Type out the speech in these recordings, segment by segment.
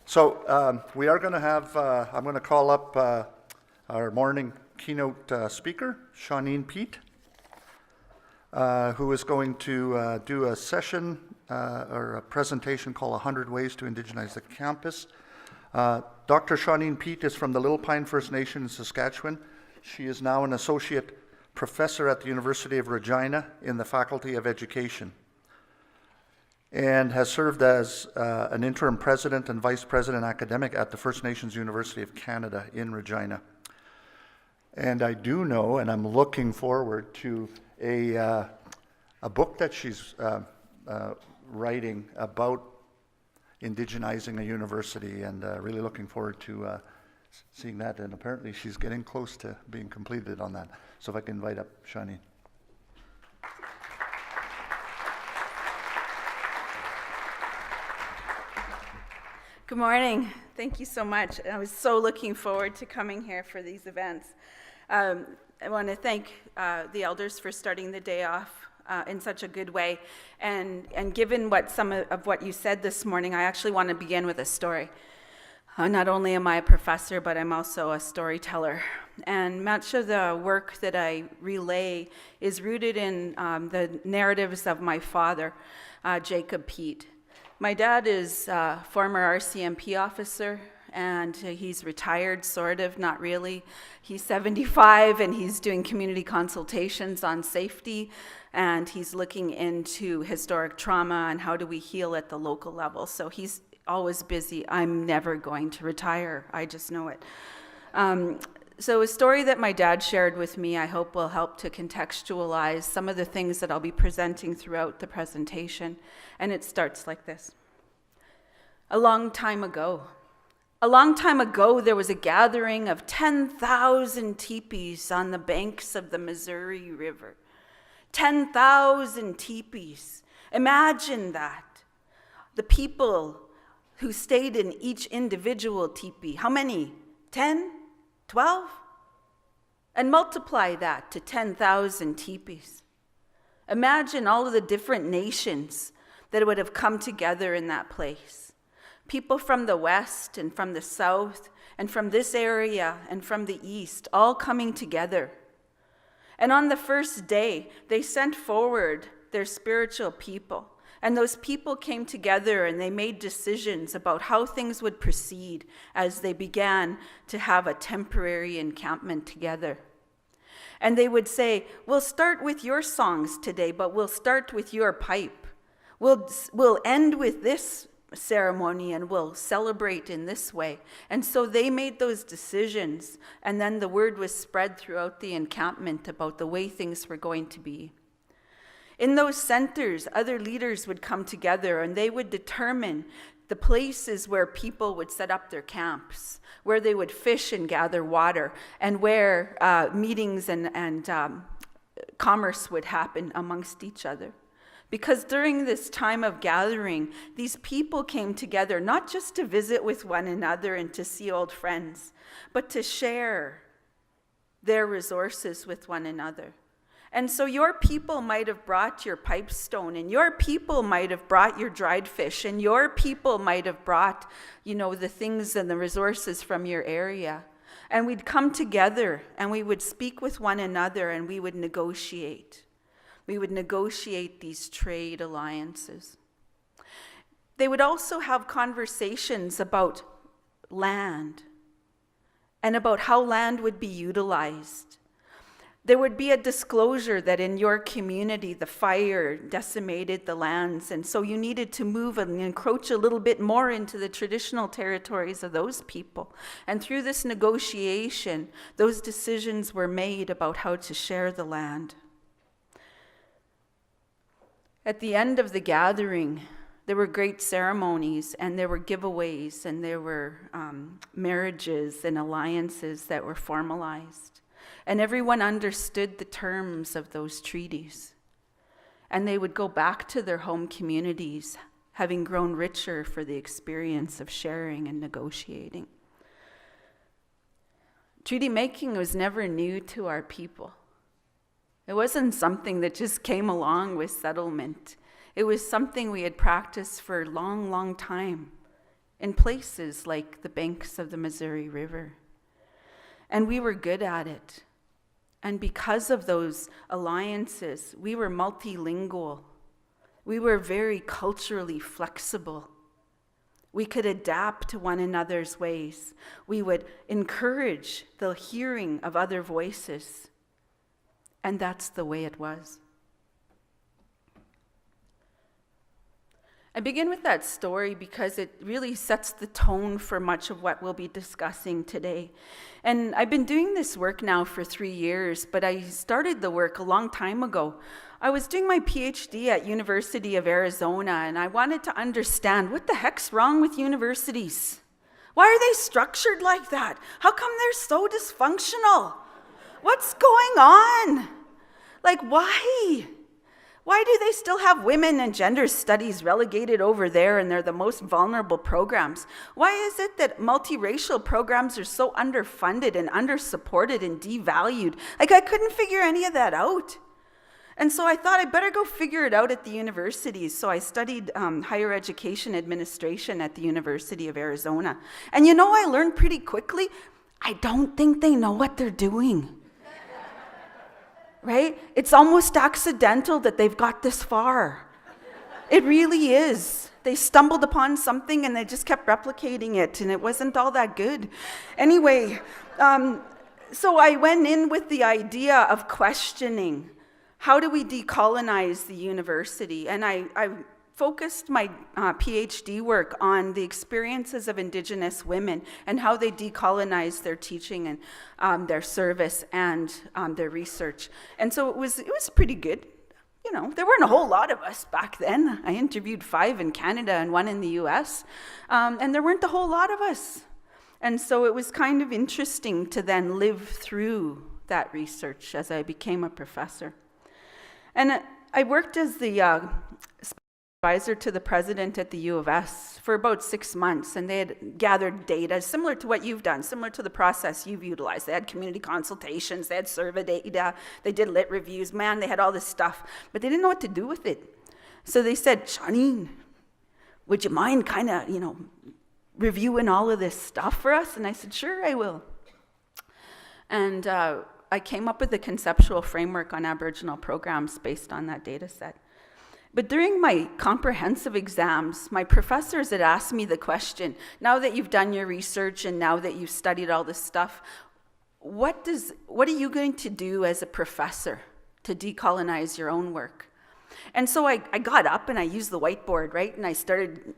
So we are going to have, I'm going to call up our morning keynote speaker, Shauneen Pete, who is going to do a session or a presentation called 100 Ways to Indigenize the Campus. Dr. Shauneen Pete is from the Little Pine First Nation in Saskatchewan. She is now an associate professor at the University of Regina in the Faculty of Education, and has served as an interim president and vice president academic at the First Nations University of Canada in Regina. And I do know, and I'm looking forward to a book that she's writing about indigenizing a university, and really looking forward to seeing that. And apparently she's getting close to being completed on that. So if I can invite up Shauneen. Good morning. Thank you so much. I was so looking forward to coming here for these events. I want to thank the elders for starting the day off in such a good way. And given some of what you said this morning, I actually want to begin with a story. Not only am I a professor, but I'm also a storyteller. And much of the work that I relay is rooted in the narratives of my father, Jacob Pete. My dad is a former RCMP officer, and he's retired, sort of, not really. He's 75, and he's doing community consultations on safety, and he's looking into historic trauma and how do we heal at the local level. So he's always busy. I'm never going to retire. I just know it. So a story that my dad shared with me, I hope will help to contextualize some of the things that I'll be presenting throughout the presentation. And it starts like this. A long time ago, there was a gathering of 10,000 teepees on the banks of the Missouri River. 10,000 teepees. Imagine that. The people who stayed in each individual teepee. How many? 10? 12? And multiply that to 10,000 teepees. Imagine all of the different nations that would have come together in that place. People from the west and from the south and from this area and from the east, all coming together. And on the first day, they sent forward their spiritual people. And those people came together and they made decisions about how things would proceed as they began to have a temporary encampment together. And they would say, we'll start with your songs today, but we'll start with your pipe. We'll end with this ceremony and we'll celebrate in this way. And so they made those decisions, and then the word was spread throughout the encampment about the way things were going to be. In those centers, other leaders would come together and they would determine the places where people would set up their camps, where they would fish and gather water, and where meetings and commerce would happen amongst each other. Because during this time of gathering, these people came together not just to visit with one another and to see old friends, but to share their resources with one another. And so your people might have brought your pipestone, and your people might have brought your dried fish, and your people might have brought, the things and the resources from your area. And we'd come together and we would speak with one another and we would negotiate. We would negotiate these trade alliances. They would also have conversations about land and about how land would be utilized. There would be a disclosure that in your community, the fire decimated the lands, and so you needed to move and encroach a little bit more into the traditional territories of those people. And through this negotiation, those decisions were made about how to share the land. At the end of the gathering, there were great ceremonies, and there were giveaways, and there were marriages and alliances that were formalized. And everyone understood the terms of those treaties. And they would go back to their home communities, having grown richer for the experience of sharing and negotiating. Treaty making was never new to our people. It wasn't something that just came along with settlement. It was something we had practiced for a long, long time in places like the banks of the Missouri River. And we were good at it. And because of those alliances, we were multilingual. We were very culturally flexible. We could adapt to one another's ways. We would encourage the hearing of other voices. And that's the way it was. I begin with that story because it really sets the tone for much of what we'll be discussing today. And I've been doing this work now for 3 years, but I started the work a long time ago. I was doing my PhD at University of Arizona, and I wanted to understand what the heck's wrong with universities? Why are they structured like that? How come they're so dysfunctional? What's going on? Like, why? Why do they still have women and gender studies relegated over there and they're the most vulnerable programs? Why is it that multiracial programs are so underfunded and undersupported and devalued? Like, I couldn't figure any of that out. And so I thought I'd better go figure it out at the universities. So I studied higher education administration at the University of Arizona. And I learned pretty quickly, I don't think they know what they're doing. Right? It's almost accidental that they've got this far. It really is. They stumbled upon something and they just kept replicating it, and it wasn't all that good. Anyway, so I went in with the idea of questioning, how do we decolonize the university? And I focused my PhD work on the experiences of Indigenous women and how they decolonized their teaching and their service and their research. And so it was pretty good. There weren't a whole lot of us back then. I interviewed 5 in Canada and 1 in the US, and there weren't a whole lot of us. And so it was kind of interesting to then live through that research as I became a professor. And I worked as the advisor to the president at the U of S for about 6 months, and they had gathered data similar to what you've done, similar to the process you've utilized. They had community consultations, they had survey data, they did lit reviews, they had all this stuff, but they didn't know what to do with it. So they said, Shauneen, would you mind kind of, reviewing all of this stuff for us? And I said, sure, I will. And I came up with a conceptual framework on Aboriginal programs based on that data set. But during my comprehensive exams, my professors had asked me the question, now that you've done your research and now that you've studied all this stuff, what are you going to do as a professor to decolonize your own work? And so I got up and I used the whiteboard, right? And I started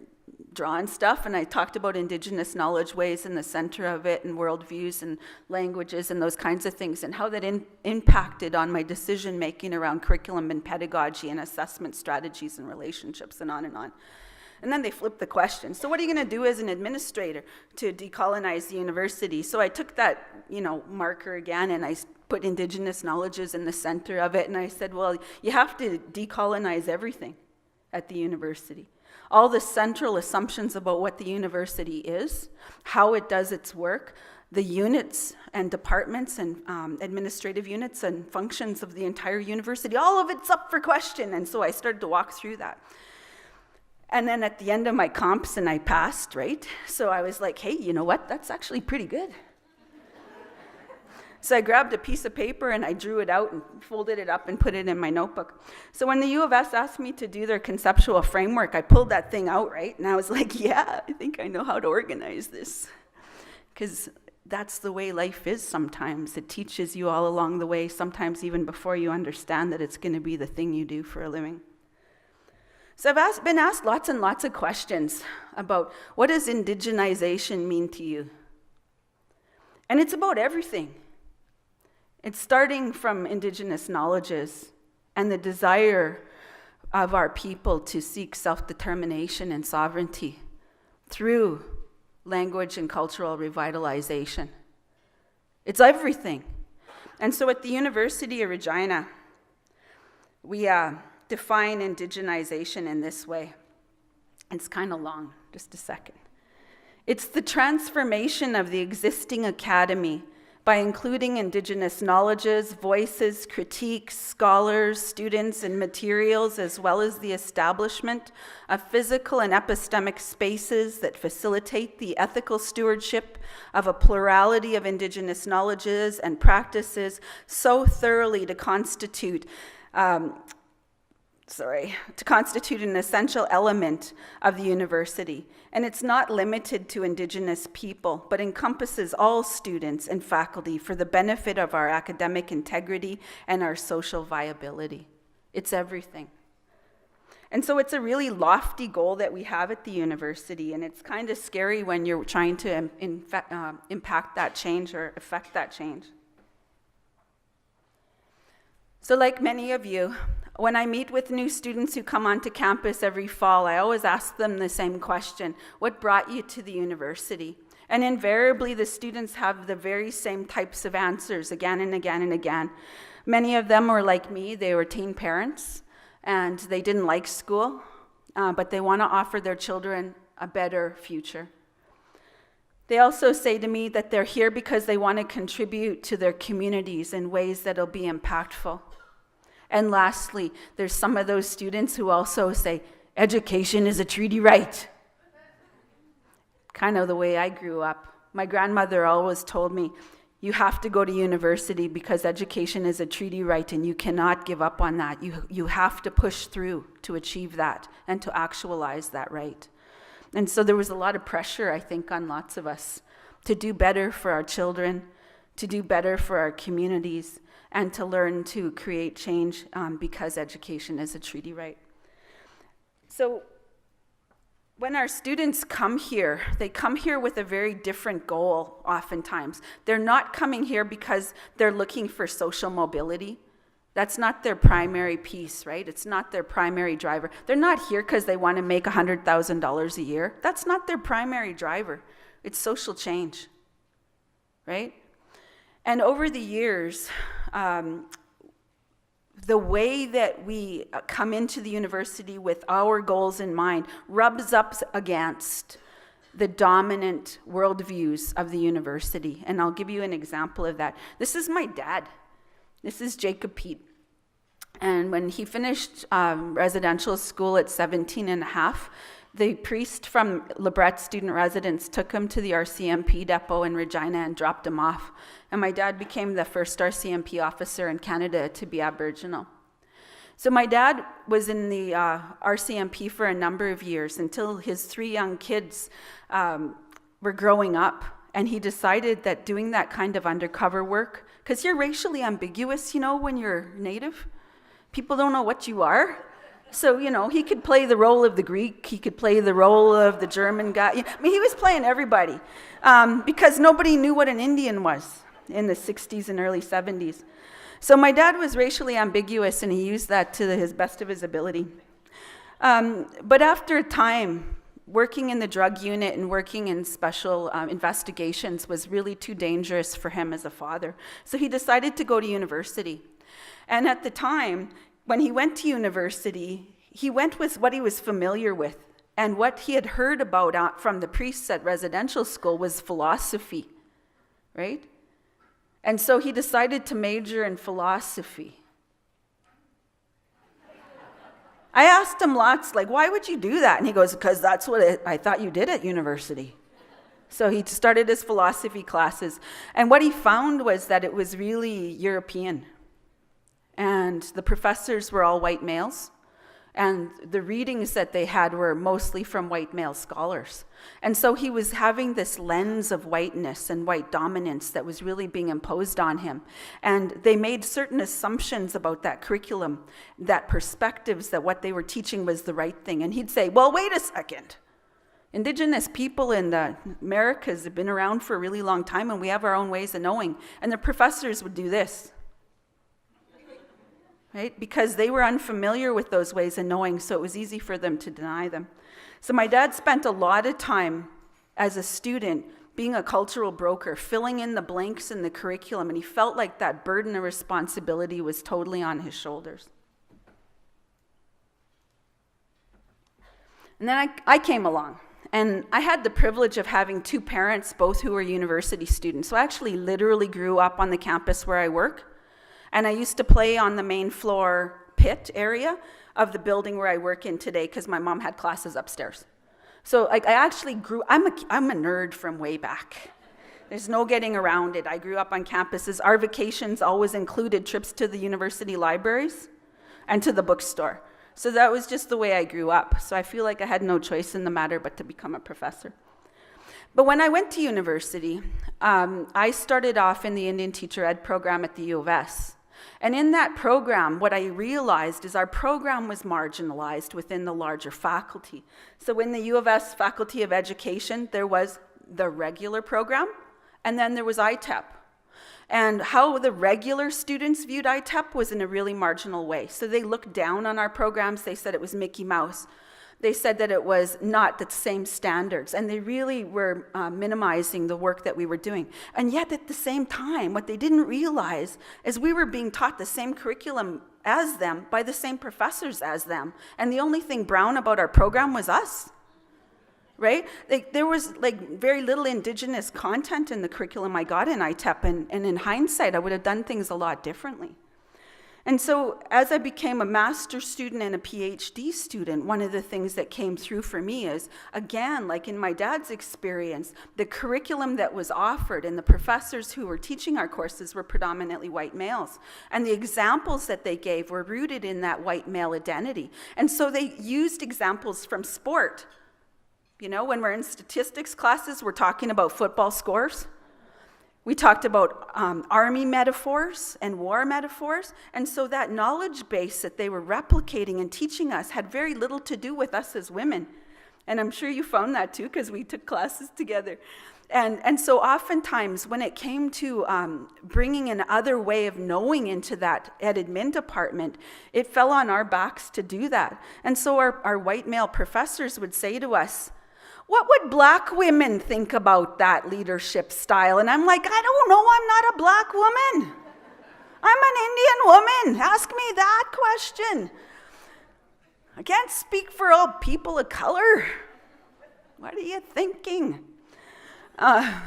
drawing stuff, and I talked about Indigenous knowledge ways in the center of it, and worldviews and languages and those kinds of things, and how that impacted on my decision making around curriculum and pedagogy and assessment strategies and relationships and on and on. And then they flipped the question. So what are you going to do as an administrator to decolonize the university? So I took that, marker again, and I put Indigenous knowledges in the center of it, and I said, well, you have to decolonize everything at the university. All the central assumptions about what the university is, how it does its work, the units and departments and administrative units and functions of the entire university, all of it's up for question. And so I started to walk through that. And then at the end of my comps, and I passed, right? So I was like, hey, you know what? That's actually pretty good. So I grabbed a piece of paper and I drew it out and folded it up and put it in my notebook. So when the U of S asked me to do their conceptual framework, I pulled that thing out, right? And I was like, yeah, I think I know how to organize this. Because that's the way life is sometimes. It teaches you all along the way, sometimes even before you understand that it's going to be the thing you do for a living. So I've been asked lots and lots of questions about what does indigenization mean to you? And it's about everything. It's starting from Indigenous knowledges and the desire of our people to seek self-determination and sovereignty through language and cultural revitalization. It's everything. And so at the University of Regina, we define indigenization in this way. It's kind of long, just a second. It's the transformation of the existing academy by including Indigenous knowledges, voices, critiques, scholars, students, and materials, as well as the establishment of physical and epistemic spaces that facilitate the ethical stewardship of a plurality of Indigenous knowledges and practices so thoroughly to constitute an essential element of the university. And it's not limited to Indigenous people, but encompasses all students and faculty for the benefit of our academic integrity and our social viability. It's everything. And so it's a really lofty goal that we have at the university, and it's kind of scary when you're trying to impact that change or affect that change. So like many of you, when I meet with new students who come onto campus every fall, I always ask them the same question: what brought you to the university? And invariably, the students have the very same types of answers again and again and again. Many of them were like me. They were teen parents, and they didn't like school, but they want to offer their children a better future. They also say to me that they're here because they want to contribute to their communities in ways that'll be impactful. And lastly, there's some of those students who also say, education is a treaty right. Kind of the way I grew up. My grandmother always told me, you have to go to university because education is a treaty right and you cannot give up on that. You have to push through to achieve that and to actualize that right. And so there was a lot of pressure, I think, on lots of us to do better for our children, to do better for our communities, and to learn to create change because education is a treaty right. So when our students come here, they come here with a very different goal oftentimes. They're not coming here because they're looking for social mobility. That's not their primary piece, right? It's not their primary driver. They're not here because they want to make $100,000 a year. That's not their primary driver. It's social change, right? And over the years, the way that we come into the university with our goals in mind rubs up against the dominant worldviews of the university. And I'll give you an example of that. This is my dad. This is Jacob Pete. And when he finished residential school at 17 and a half, the priest from LeBret Student Residence took him to the RCMP depot in Regina and dropped him off. And my dad became the first RCMP officer in Canada to be Aboriginal. So my dad was in the RCMP for a number of years until his 3 young kids were growing up. And he decided that doing that kind of undercover work, because you're racially ambiguous, when you're Native. People don't know what you are. So, he could play the role of the Greek, he could play the role of the German guy. He was playing everybody because nobody knew what an Indian was in the 60s and early 70s. So my dad was racially ambiguous, and he used that to his best of his ability. But after a time, working in the drug unit and working in special investigations was really too dangerous for him as a father. So he decided to go to university. And at the time, when he went to university, he went with what he was familiar with. And what he had heard about from the priests at residential school was philosophy, right? And so he decided to major in philosophy. I asked him lots, why would you do that? And he goes, because that's what I thought you did at university. So he started his philosophy classes. And what he found was that it was really European. And the professors were all white males. And the readings that they had were mostly from white male scholars. And so he was having this lens of whiteness and white dominance that was really being imposed on him. And they made certain assumptions about that curriculum, that perspectives, that what they were teaching was the right thing. And he'd say, well, wait a second. Indigenous people in the Americas have been around for a really long time, and we have our own ways of knowing. And the professors would do this. Right? Because they were unfamiliar with those ways of knowing, so it was easy for them to deny them. So my dad spent a lot of time as a student being a cultural broker, filling in the blanks in the curriculum, and he felt like that burden of responsibility was totally on his shoulders. And then I came along, And I had the privilege of having two parents, both who were university students. So I actually literally grew up on the campus where I work. And I used to play on the main floor pit area of the building where I work in today because my mom had classes upstairs. So I actually I'm a nerd from way back. There's no getting around it. I grew up on campuses. Our vacations always included trips to the university libraries and to the bookstore. So that was just the way I grew up. So I feel like I had no choice in the matter but to become a professor. But when I went to university, I started off in the Indian Teacher Ed program at the U of S. And in that program, what I realized is our program was marginalized within the larger faculty. So in the U of S Faculty of Education, there was the regular program, and then there was ITEP. And how the regular students viewed ITEP was in a really marginal way. So they looked down on our programs. They said it was Mickey Mouse. They said that it was not the same standards. And they really were minimizing the work that we were doing. And yet at the same time, what they didn't realize is we were being taught the same curriculum as them by the same professors as them. And the only thing brown about our program was us. Right? There was very little Indigenous content in the curriculum I got in ITEP, and in hindsight, I would have done things a lot differently. And so as I became a master's student and a PhD student, one of the things that came through for me is, again, like in my dad's experience, the curriculum that was offered and the professors who were teaching our courses were predominantly white males. And the examples that they gave were rooted in that white male identity. And so they used examples from sport. You know, when we're in statistics classes, we're talking about football scores. We talked about army metaphors and war metaphors. And so that knowledge base that they were replicating and teaching us had very little to do with us as women. And I'm sure you found that too, because we took classes together. And so oftentimes when it came to bringing an other way of knowing into that ed admin department, it fell on our backs to do that. And so our white male professors would say to us, "What would black women think about that leadership style?" And I'm like, "I don't know, I'm not a black woman. I'm an Indian woman. Ask me that question. I can't speak for all people of color. What are you thinking?" And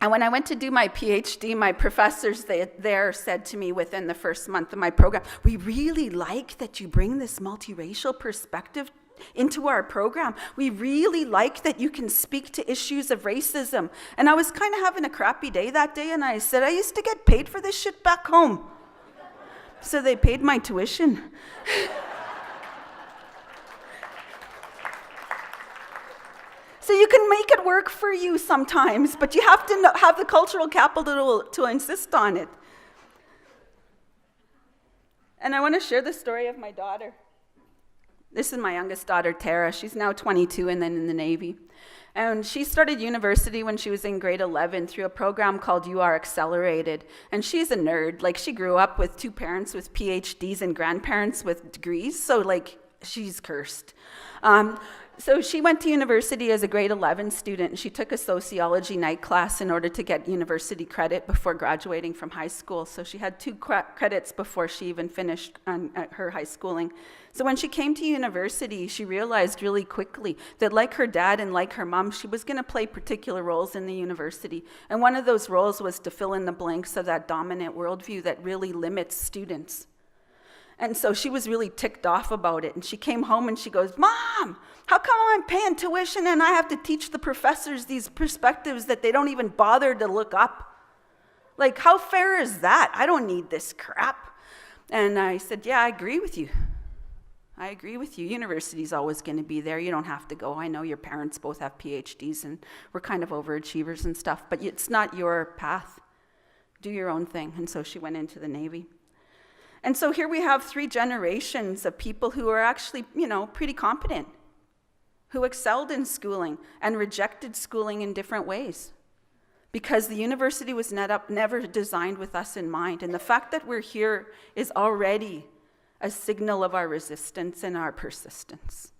when I went to do my PhD, my professors there said to me within the first month of my program, "We really like that you bring this multiracial perspective into our program. We really like that you can speak to issues of racism." And I was kind of having a crappy day that day, and I said, "I used to get paid for this shit back home." So they paid my tuition. So you can make it work for you sometimes, but you have to have the cultural capital to insist on it. And I want to share the story of my daughter. This is my youngest daughter, Tara. She's now 22 and then in the Navy. And she started university when she was in grade 11 through a program called UR Accelerated. And she's a nerd. Like, she grew up with two parents with PhDs and grandparents with degrees. So, she's cursed. So she went to university as a grade 11 student, and she took a sociology night class in order to get university credit before graduating from high school. So she had 2 credits before she even finished her high schooling. So when she came to university, she realized really quickly that, like her dad and like her mom, she was going to play particular roles in the university. And one of those roles was to fill in the blanks of that dominant worldview that really limits students. And so she was really ticked off about it. And she came home and she goes, "Mom, how come I'm paying tuition and I have to teach the professors these perspectives that they don't even bother to look up? Like, how fair is that? I don't need this crap." And I said, "Yeah, I agree with you. I agree with you. University's always going to be there. You don't have to go. I know your parents both have PhDs and we're kind of overachievers and stuff, but it's not your path. Do your own thing." And so she went into the Navy. And so here we have 3 generations of people who are actually, pretty competent, who excelled in schooling and rejected schooling in different ways, because the university was never designed with us in mind. And the fact that we're here is already a signal of our resistance and our persistence.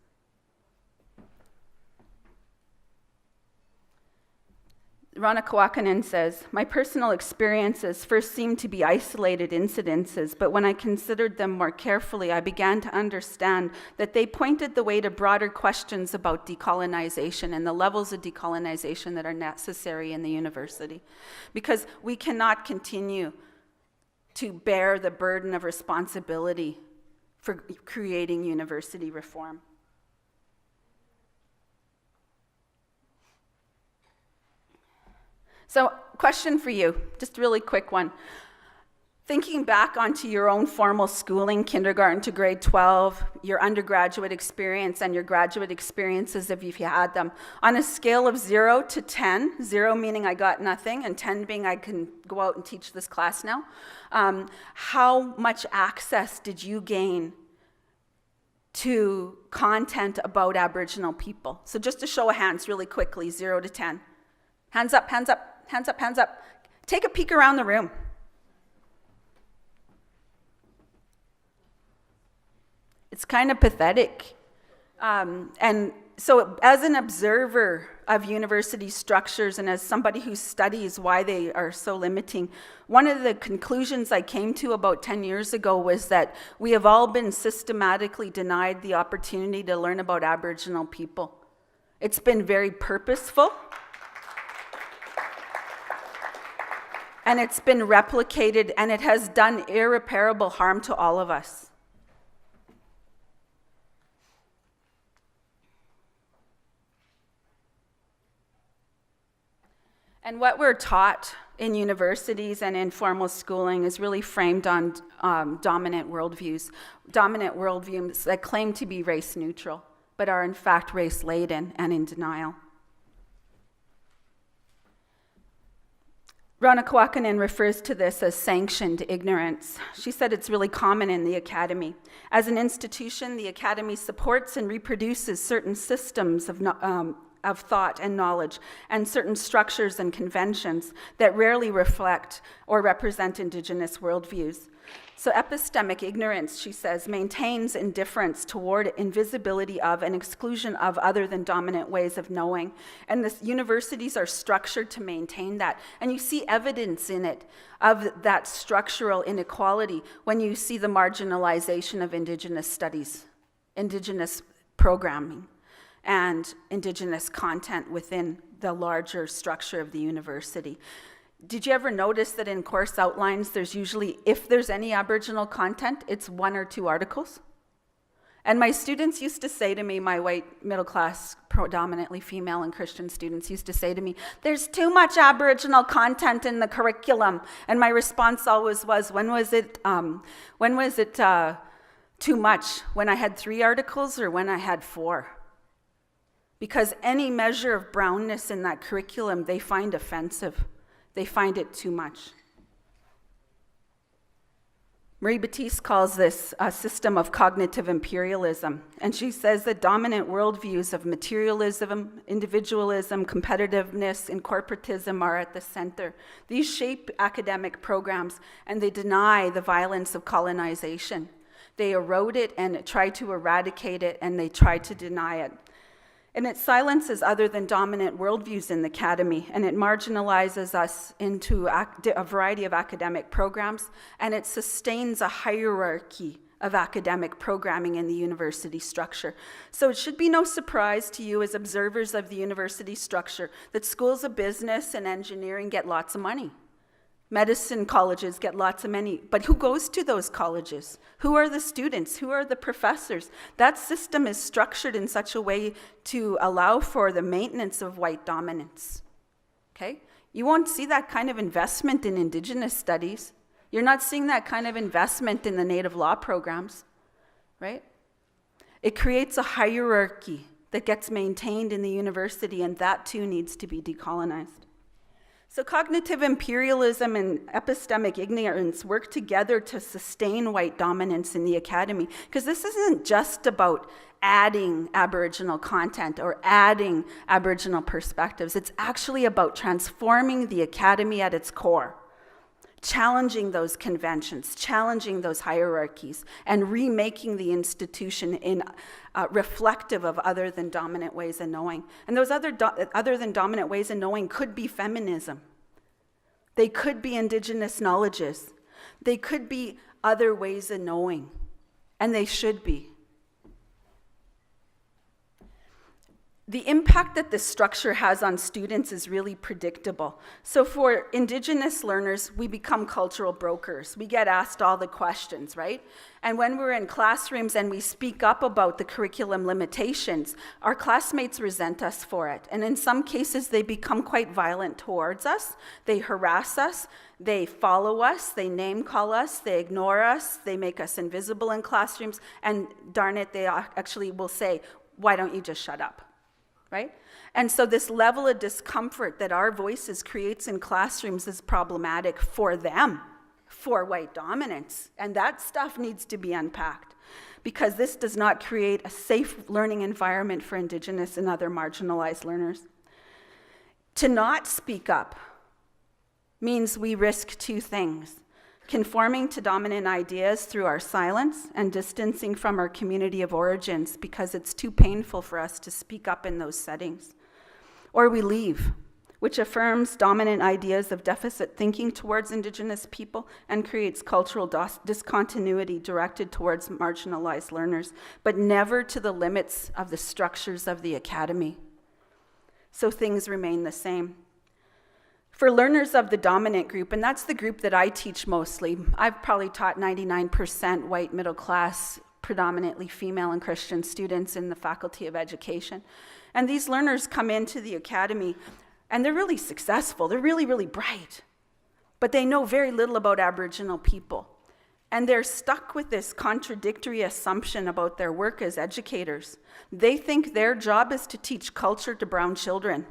Rana Kawakanen says, my personal experiences first seemed to be isolated incidences, but when I considered them more carefully, I began to understand that they pointed the way to broader questions about decolonization and the levels of decolonization that are necessary in the university. Because we cannot continue to bear the burden of responsibility for creating university reform. So, question for you, just a really quick one. Thinking back onto your own formal schooling, kindergarten to grade 12, your undergraduate experience and your graduate experiences if you've had them, on a scale of 0 to 10, 0 meaning I got nothing, and 10 being I can go out and teach this class now, how much access did you gain to content about Aboriginal people? So just a show of hands really quickly, 0 to 10. Hands up, hands up. Hands up, hands up. Take a peek around the room. It's kind of pathetic. And so as an observer of university structures and as somebody who studies why they are so limiting, one of the conclusions I came to about 10 years ago was that we have all been systematically denied the opportunity to learn about Aboriginal people. It's been very purposeful. And it's been replicated, and it has done irreparable harm to all of us. And what we're taught in universities and in formal schooling is really framed on dominant worldviews that claim to be race neutral, but are in fact race laden and in denial. Rana Kawakanen refers to this as sanctioned ignorance. She said it's really common in the academy. As an institution, the academy supports and reproduces certain systems of thought and knowledge and certain structures and conventions that rarely reflect or represent Indigenous worldviews. So epistemic ignorance, she says, maintains indifference toward invisibility of and exclusion of other than dominant ways of knowing. And the universities are structured to maintain that. And you see evidence in it of that structural inequality when you see the marginalization of Indigenous studies, Indigenous programming, and Indigenous content within the larger structure of the university. Did you ever notice that in course outlines, there's usually, if there's any Aboriginal content, it's 1 or 2 articles? And my students used to say to me, my white middle class, predominantly female and Christian students used to say to me, there's too much Aboriginal content in the curriculum. And my response always was, when was it too much? When I had 3 articles or when I had 4? Because any measure of brownness in that curriculum, they find offensive. They find it too much. Marie Batiste calls this a system of cognitive imperialism, and she says that dominant worldviews of materialism, individualism, competitiveness, and corporatism are at the center. These shape academic programs, and they deny the violence of colonization. They erode it and try to eradicate it, and they try to deny it. And it silences other than dominant worldviews in the academy, and it marginalizes us into a variety of academic programs, and it sustains a hierarchy of academic programming in the university structure. So it should be no surprise to you as observers of the university structure that schools of business and engineering get lots of money. Medicine colleges get lots of money, but who goes to those colleges? Who are the students? Who are the professors? That system is structured in such a way to allow for the maintenance of white dominance, okay? You won't see that kind of investment in Indigenous studies. You're not seeing that kind of investment in the Native law programs, right? It creates a hierarchy that gets maintained in the university, and that too needs to be decolonized. So cognitive imperialism and epistemic ignorance work together to sustain white dominance in the academy, because this isn't just about adding Aboriginal content or adding Aboriginal perspectives. It's actually about transforming the academy at its core challenging those conventions, challenging those hierarchies, and remaking the institution in reflective of other than dominant ways of knowing. And those other than dominant ways of knowing could be feminism. They could be Indigenous knowledges. They could be other ways of knowing, and they should be. The impact that this structure has on students is really predictable. So for Indigenous learners, we become cultural brokers. We get asked all the questions, right? And when we're in classrooms and we speak up about the curriculum limitations, our classmates resent us for it. And in some cases, they become quite violent towards us. They harass us. They follow us. They name call us. They ignore us. They make us invisible in classrooms. And darn it, they actually will say, "Why don't you just shut up?" Right? And so this level of discomfort that our voices creates in classrooms is problematic for them, for white dominance. And that stuff needs to be unpacked, because this does not create a safe learning environment for Indigenous and other marginalized learners. To not speak up means we risk two things: conforming to dominant ideas through our silence and distancing from our community of origins because it's too painful for us to speak up in those settings. Or we leave, which affirms dominant ideas of deficit thinking towards Indigenous people and creates cultural discontinuity directed towards marginalized learners, but never to the limits of the structures of the academy. So things remain the same. For learners of the dominant group, and that's the group that I teach mostly, I've probably taught 99% white middle class, predominantly female and Christian students in the Faculty of Education. And these learners come into the academy and they're really successful, they're really, really bright, but they know very little about Aboriginal people. And they're stuck with this contradictory assumption about their work as educators. They think their job is to teach culture to brown children.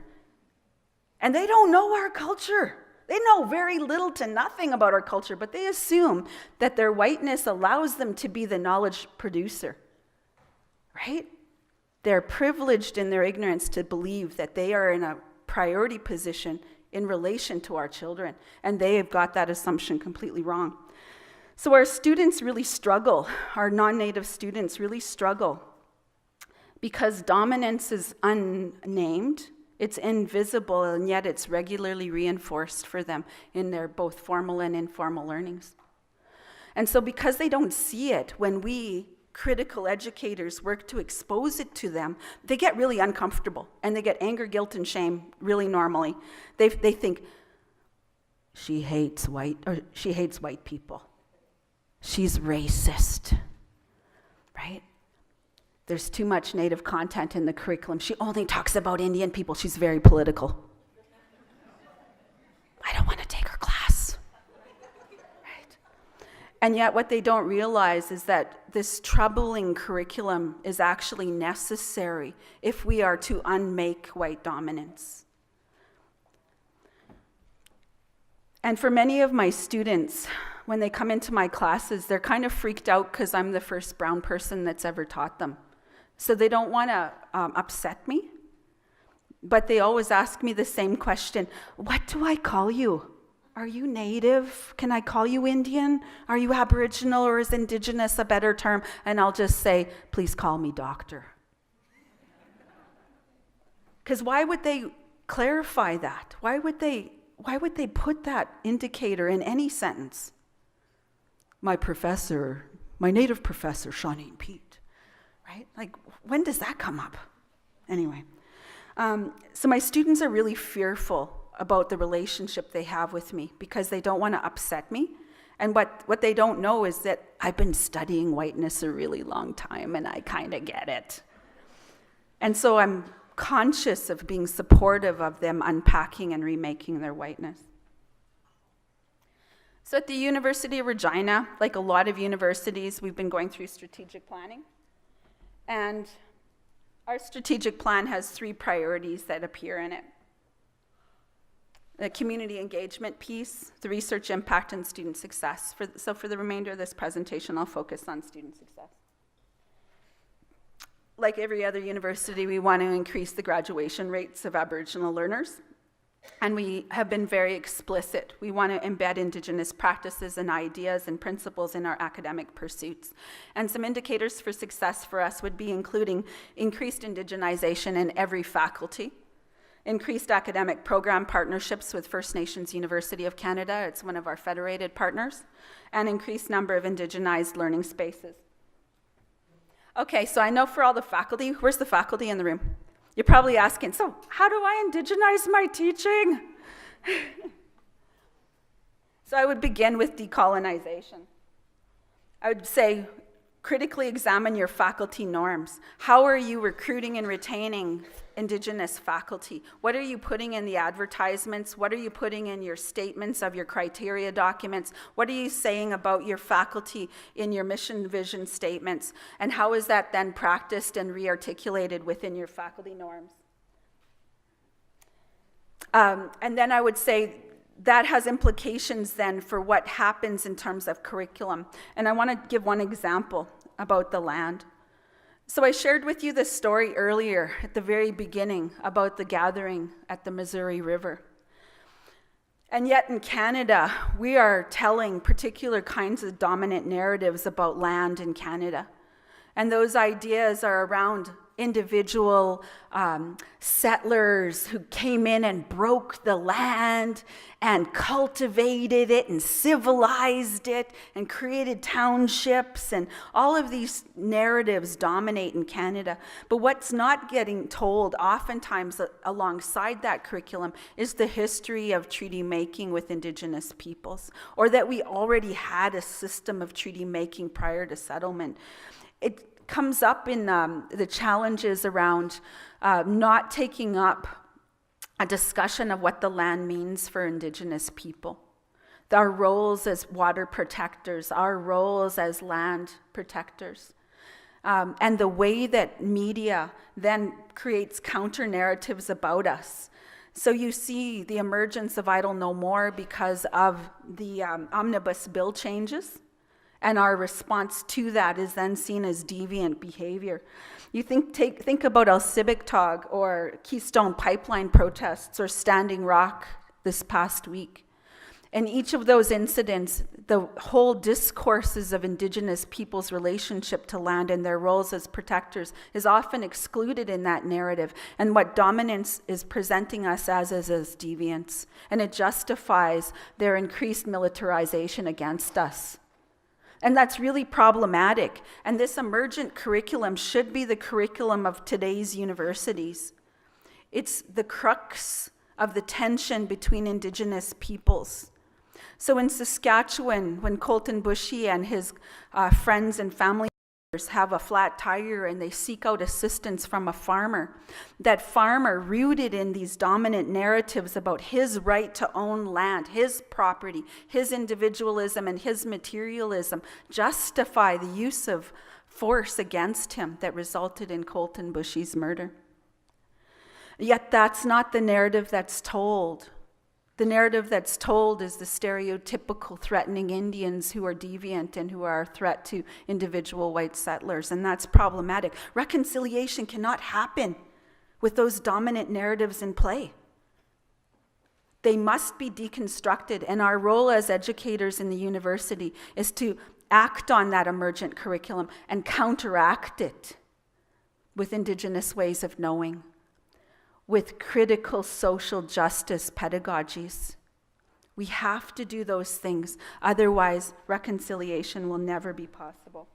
And they don't know our culture. They know very little to nothing about our culture, but they assume that their whiteness allows them to be the knowledge producer, right? They're privileged in their ignorance to believe that they are in a priority position in relation to our children, and they have got that assumption completely wrong. So our students really struggle, our non-native students really struggle, because dominance is unnamed. It's invisible, and yet it's regularly reinforced for them in their both formal and informal learnings. And so because they don't see it, when we critical educators work to expose it to them, they get really uncomfortable, and they get anger, guilt, and shame really normally. They think, she hates white people. She's racist, right? There's too much Native content in the curriculum. She only talks about Indian people. She's very political. I don't want to take her class. Right? And yet what they don't realize is that this troubling curriculum is actually necessary if we are to unmake white dominance. And for many of my students, when they come into my classes, they're kind of freaked out because I'm the first brown person that's ever taught them. So they don't want to upset me, but they always ask me the same question: what do I call you? Are you Native? Can I call you Indian? Are you Aboriginal, or is Indigenous a better term? And I'll just say, please call me doctor. Because why would they clarify that? Why would they put that indicator in any sentence? My Native professor, Shauneen Pete. Right? Like, when does that come up? Anyway, so my students are really fearful about the relationship they have with me because they don't want to upset me. And what they don't know is that I've been studying whiteness a really long time, and I kind of get it. And so I'm conscious of being supportive of them unpacking and remaking their whiteness. So at the University of Regina, like a lot of universities, we've been going through strategic planning. And our strategic plan has 3 priorities that appear in it: the community engagement piece, the research impact, and student success. So for the remainder of this presentation, I'll focus on student success. Like every other university, we want to increase the graduation rates of Aboriginal learners. And we have been very explicit. We want to embed Indigenous practices and ideas and principles in our academic pursuits. And some indicators for success for us would be including increased indigenization in every faculty, increased academic program partnerships with First Nations University of Canada, it's one of our federated partners, and increased number of indigenized learning spaces. Okay, so I know for all the faculty, where's the faculty in the room? You're probably asking, so how do I indigenize my teaching? So I would begin with decolonization. I would say, critically examine your faculty norms. How are you recruiting and retaining Indigenous faculty? What are you putting in the advertisements? What are you putting in your statements of your criteria documents? What are you saying about your faculty in your mission vision statements? And how is that then practiced and re-articulated within your faculty norms? And then I would say that has implications then for what happens in terms of curriculum. And I want to give one example about the land. So I shared with you this story earlier at the very beginning about the gathering at the Missouri River. And yet in Canada, we are telling particular kinds of dominant narratives about land in Canada. And those ideas are around individual settlers who came in and broke the land and cultivated it and civilized it and created townships, and all of these narratives dominate in Canada. But what's not getting told oftentimes alongside that curriculum is the history of treaty making with Indigenous peoples, or that we already had a system of treaty making prior to settlement. It comes up in the challenges around not taking up a discussion of what the land means for Indigenous people. Our roles as water protectors, our roles as land protectors. And the way that media then creates counter-narratives about us. So you see the emergence of Idle No More because of the omnibus bill changes. And our response to that is then seen as deviant behavior. You think about El Cibictog or Keystone Pipeline protests or Standing Rock this past week. In each of those incidents, the whole discourses of Indigenous people's relationship to land and their roles as protectors is often excluded in that narrative. And what dominance is presenting us as is as deviance. And it justifies their increased militarization against us. And that's really problematic. And this emergent curriculum should be the curriculum of today's universities. It's the crux of the tension between Indigenous peoples. So in Saskatchewan, when Colton Bushy and his friends and family members have a flat tire and they seek out assistance from a farmer, that farmer, rooted in these dominant narratives about his right to own land, his property, his individualism and his materialism, justify the use of force against him that resulted in Colton Bushy's murder. Yet that's not the narrative that's told. The narrative that's told is the stereotypical threatening Indians who are deviant and who are a threat to individual white settlers, and that's problematic. Reconciliation cannot happen with those dominant narratives in play. They must be deconstructed, and our role as educators in the university is to act on that emergent curriculum and counteract it with Indigenous ways of knowing, with critical social justice pedagogies. We have to do those things, otherwise reconciliation will never be possible.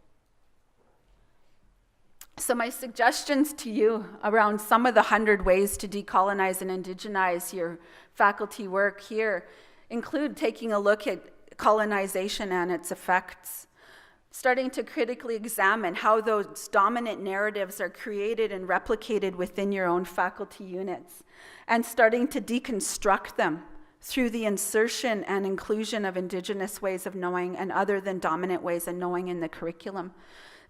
So my suggestions to you around some of the 100 ways to decolonize and indigenize your faculty work here include taking a look at colonization and its effects, starting to critically examine how those dominant narratives are created and replicated within your own faculty units, and starting to deconstruct them through the insertion and inclusion of Indigenous ways of knowing and other than dominant ways of knowing in the curriculum.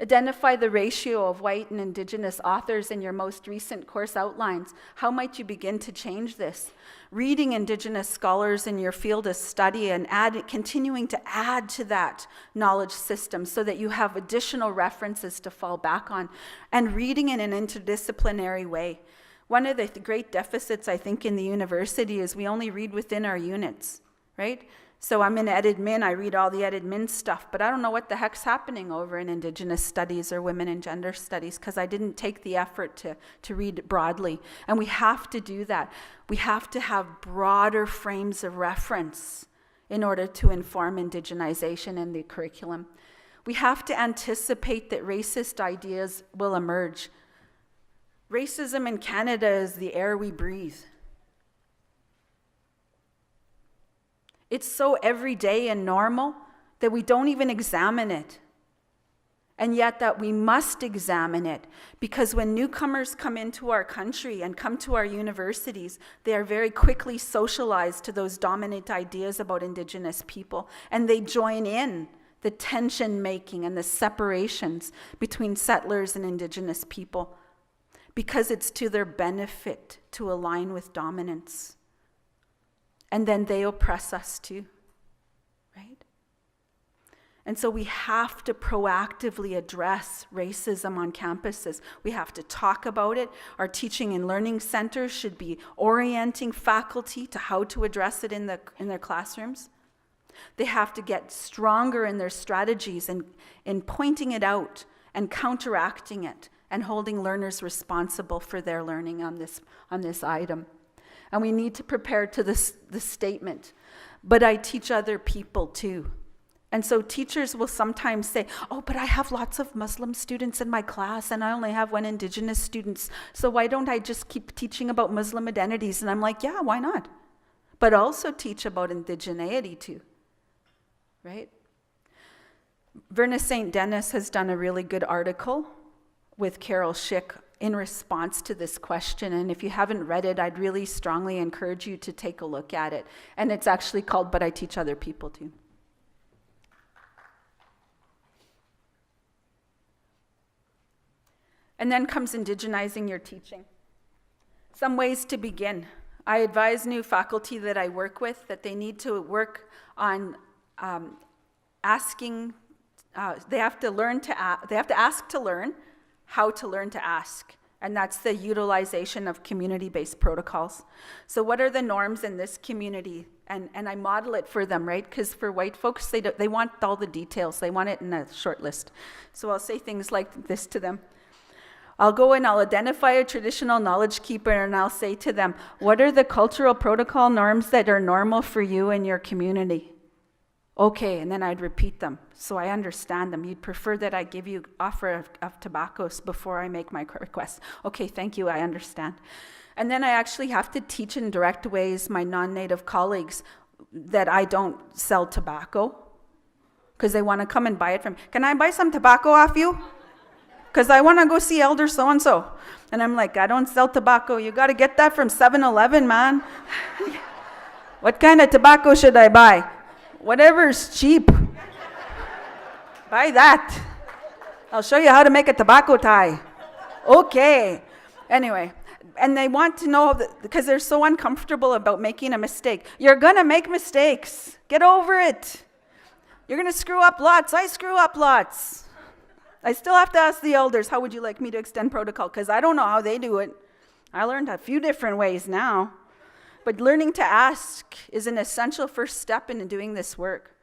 Identify the ratio of white and Indigenous authors in your most recent course outlines. How might you begin to change this? Reading Indigenous scholars in your field of study and continuing to add to that knowledge system so that you have additional references to fall back on, and reading in an interdisciplinary way. One of the great deficits, I think, in the university is we only read within our units, right? So I'm in EdMin, I read all the EdMin stuff, but I don't know what the heck's happening over in Indigenous studies or women and gender studies because I didn't take the effort to read broadly. And we have to do that. We have to have broader frames of reference in order to inform Indigenization in the curriculum. We have to anticipate that racist ideas will emerge. Racism in Canada is the air we breathe. It's so everyday and normal that we don't even examine it. And yet that we must examine it, because when newcomers come into our country and come to our universities, they are very quickly socialized to those dominant ideas about Indigenous people, and they join in the tension making and the separations between settlers and Indigenous people, because it's to their benefit to align with dominance. And then they oppress us too, right? And so we have to proactively address racism on campuses. We have to talk about it. Our teaching and learning centers should be orienting faculty to how to address it in their classrooms. They have to get stronger in their strategies in pointing it out and counteracting it and holding learners responsible for their learning on this item. And we need to prepare to the statement, but I teach other people too. And so teachers will sometimes say, oh, but I have lots of Muslim students in my class and I only have one Indigenous student, so why don't I just keep teaching about Muslim identities? And I'm like, yeah, why not? But also teach about indigeneity too, right? Verna St. Denis has done a really good article with Carol Schick in response to this question, and if you haven't read it, I'd really strongly encourage you to take a look at it. And it's actually called But I Teach Other People Too. And then comes indigenizing your teaching. Some ways to begin. I advise new faculty that I work with that they need to work on asking, they have to ask to learn, how to learn to ask. And that's the utilization of community-based protocols. So what are the norms in this community? And I model it for them, right? Because for white folks, they want all the details. They want it in a short list. So I'll say things like this to them. I'll go and I'll identify a traditional knowledge keeper and I'll say to them, what are the cultural protocol norms that are normal for you and your community? Okay, and then I'd repeat them, so I understand them. You'd prefer that I give you offer of tobaccos before I make my request. Okay, thank you, I understand. And then I actually have to teach in direct ways my non-native colleagues that I don't sell tobacco, because they want to come and buy it from me. Can I buy some tobacco off you? Because I want to go see Elder so-and-so. And I'm like, I don't sell tobacco. You got to get that from 7-Eleven, man. What kind of tobacco should I buy? Whatever's cheap. Buy that. I'll show you how to make a tobacco tie. Okay. Anyway, and they want to know, because they're so uncomfortable about making a mistake. You're going to make mistakes. Get over it. You're going to screw up lots. I screw up lots. I still have to ask the elders, how would you like me to extend protocol? Because I don't know how they do it. I learned a few different ways now. But learning to ask is an essential first step in doing this work.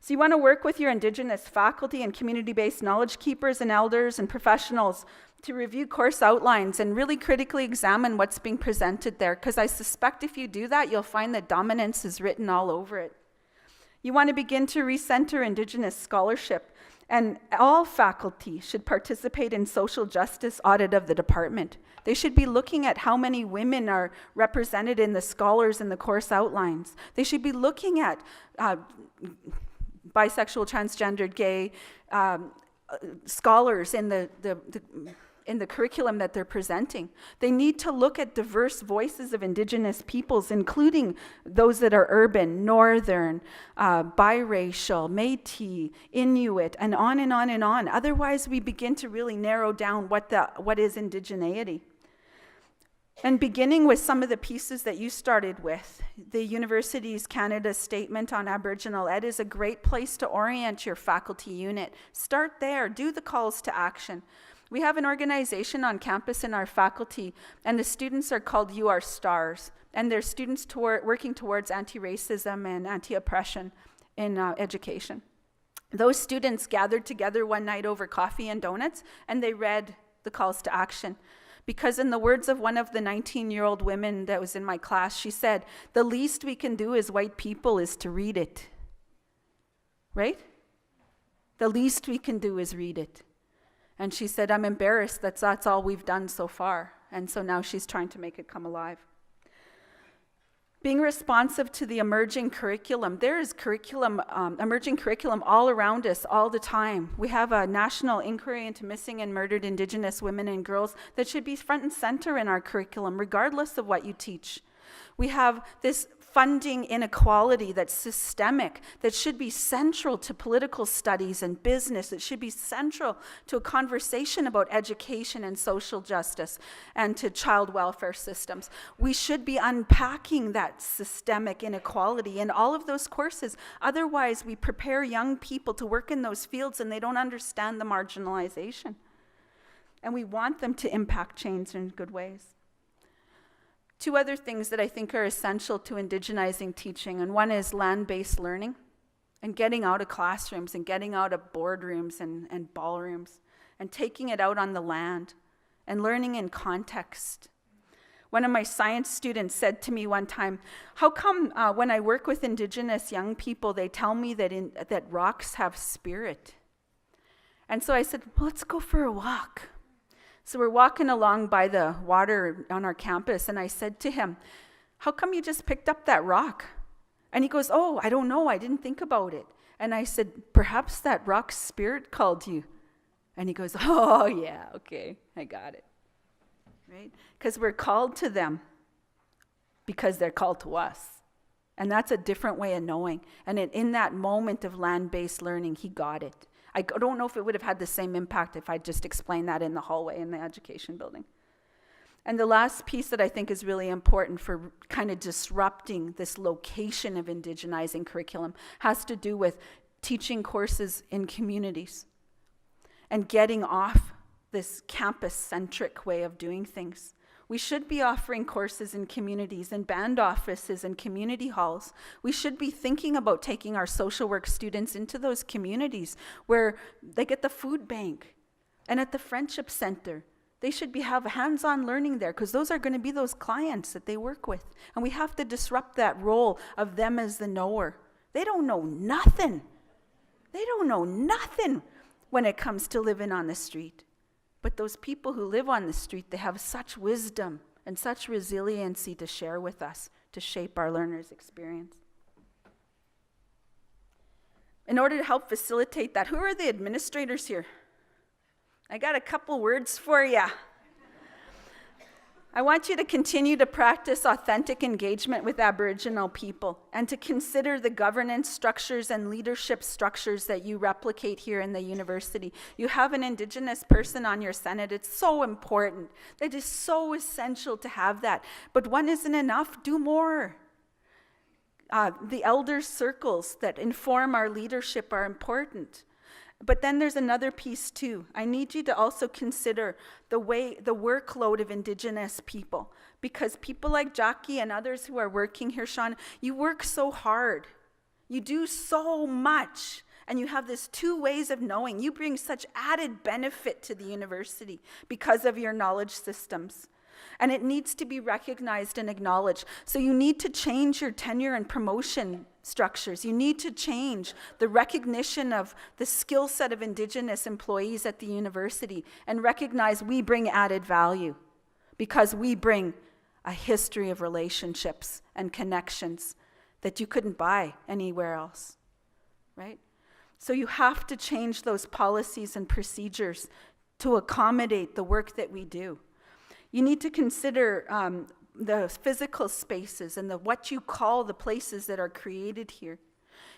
So you want to work with your Indigenous faculty and community-based knowledge keepers and elders and professionals to review course outlines and really critically examine what's being presented there, because I suspect if you do that, you'll find that dominance is written all over it. You want to begin to recenter Indigenous scholarship, and all faculty should participate in social justice audit of the department. They should be looking at how many women are represented in the scholars in the course outlines. They should be looking at bisexual, transgendered, gay scholars in the curriculum that they're presenting. They need to look at diverse voices of Indigenous peoples, including those that are urban, northern, biracial, Métis, Inuit, and on and on and on. Otherwise, we begin to really narrow down what is indigeneity. And beginning with some of the pieces that you started with, the Universities Canada Statement on Aboriginal Ed is a great place to orient your faculty unit. Start there, do the calls to action. We have an organization on campus in our faculty, and the students are called You Are Stars, and they're students working towards anti-racism and anti-oppression in education. Those students gathered together one night over coffee and donuts, and they read the calls to action. Because in the words of one of the 19-year-old women that was in my class, she said, the least we can do as white people is to read it. Right? The least we can do is read it. And she said, I'm embarrassed that that's all we've done so far. And so now she's trying to make it come alive. Being responsive to the emerging curriculum. There is emerging curriculum all around us all the time. We have a national inquiry into missing and murdered Indigenous women and girls that should be front and center in our curriculum, regardless of what you teach. We have this funding inequality that's systemic, that should be central to political studies and business. It should be central to a conversation about education and social justice and to child welfare systems. We should be unpacking that systemic inequality in all of those courses. Otherwise, we prepare young people to work in those fields and they don't understand the marginalization. And we want them to impact change in good ways. Two other things that I think are essential to indigenizing teaching, and one is land-based learning and getting out of classrooms and getting out of boardrooms and ballrooms and taking it out on the land and learning in context. One of my science students said to me one time, how come when I work with Indigenous young people, they tell me that rocks have spirit? And so I said, well, let's go for a walk. So we're walking along by the water on our campus, and I said to him, how come you just picked up that rock? And he goes, oh, I don't know, I didn't think about it. And I said, perhaps that rock's spirit called you. And he goes, oh yeah, okay, I got it. Right? Because we're called to them because they're called to us. And that's a different way of knowing. And in that moment of land-based learning, he got it. I don't know if it would have had the same impact if I just explained that in the hallway in the education building. And the last piece that I think is really important for kind of disrupting this location of indigenizing curriculum has to do with teaching courses in communities and getting off this campus-centric way of doing things. We should be offering courses in communities, in band offices and community halls. We should be thinking about taking our social work students into those communities where they get the food bank and at the friendship center. They should have hands-on learning there because those are going to be those clients that they work with. And we have to disrupt that role of them as the knower. They don't know nothing. They don't know nothing when it comes to living on the street. But those people who live on the street, they have such wisdom and such resiliency to share with us to shape our learners' experience. In order to help facilitate that, who are the administrators here? I got a couple words for you. I want you to continue to practice authentic engagement with Aboriginal people and to consider the governance structures and leadership structures that you replicate here in the university. You have an Indigenous person on your Senate. It's so important. It is so essential to have that. But one isn't enough. Do more. The elder circles that inform our leadership are important. But then there's another piece too. I need you to also consider the workload of Indigenous people, because people like Jackie and others who are working here, Sean, you work so hard. You do so much, and you have this two ways of knowing. You bring such added benefit to the university because of your knowledge systems. And it needs to be recognized and acknowledged. So you need to change your tenure and promotion structures. You need to change the recognition of the skill set of Indigenous employees at the university and recognize we bring added value because we bring a history of relationships and connections that you couldn't buy anywhere else, right? So you have to change those policies and procedures to accommodate the work that we do. You need to consider the physical spaces and what you call the places that are created here.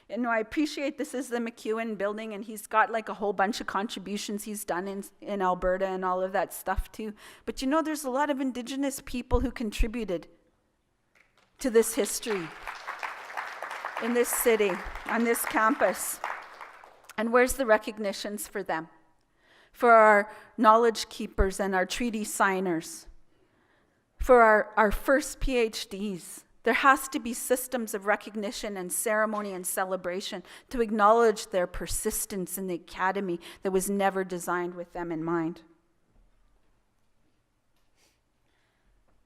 You know, I appreciate this is the McEwen building, and he's got like a whole bunch of contributions he's done in Alberta and all of that stuff too. But you know, there's a lot of Indigenous people who contributed to this history in this city, on this campus. And where's the recognitions for them? for our knowledge keepers and our treaty signers, for our first PhDs. There has to be systems of recognition and ceremony and celebration to acknowledge their persistence in the academy that was never designed with them in mind.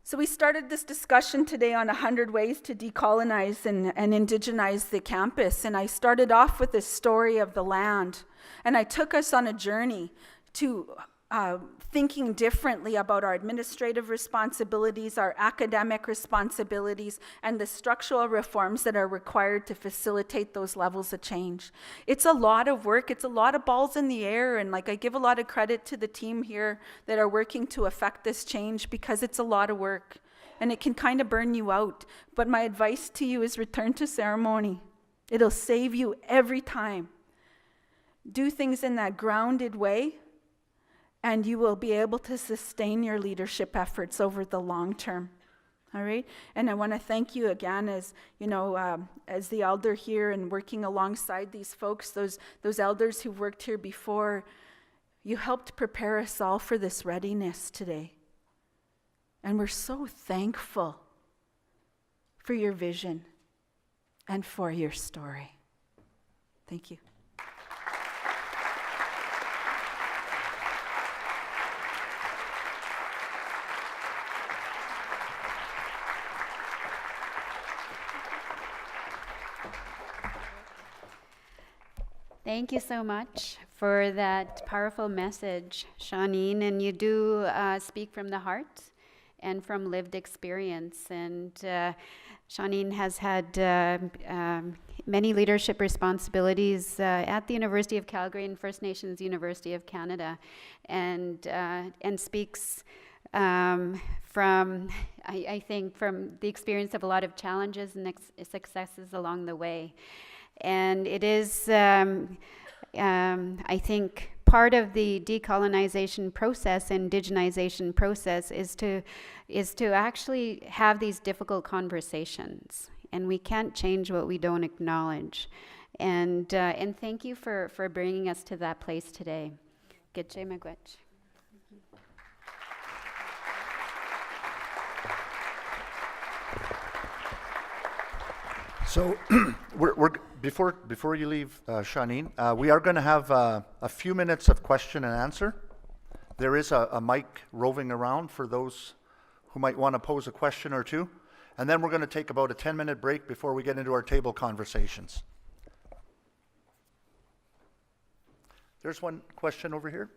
So we started this discussion today on 100 ways to decolonize and indigenize the campus. And I started off with this story of the land. And I took us on a journey to thinking differently about our administrative responsibilities, our academic responsibilities, and the structural reforms that are required to facilitate those levels of change. It's a lot of work. It's a lot of balls in the air. And I give a lot of credit to the team here that are working to affect this change, because it's a lot of work and it can kind of burn you out. But my advice to you is return to ceremony. It'll save you every time. Do things in that grounded way, and you will be able to sustain your leadership efforts over the long term. All right? And I want to thank you again as the elder here and working alongside these folks, those elders who've worked here before. You helped prepare us all for this readiness today. And we're so thankful for your vision and for your story. Thank you. Thank you so much for that powerful message, Shauneen. And you do speak from the heart and from lived experience. And Shauneen has had many leadership responsibilities at the University of Calgary and First Nations University of Canada, and speaks from, I think, from the experience of a lot of challenges and successes along the way. And it is, I think, part of the decolonization process, indigenization process, is to actually have these difficult conversations. And we can't change what we don't acknowledge. And thank you for bringing us to that place today. Gitche Magwech. So before you leave, Shauneen, we are going to have a few minutes of question and answer. There is a mic roving around for those who might want to pose a question or two. And then we're going to take about a 10-minute break before we get into our table conversations. There's one question over here.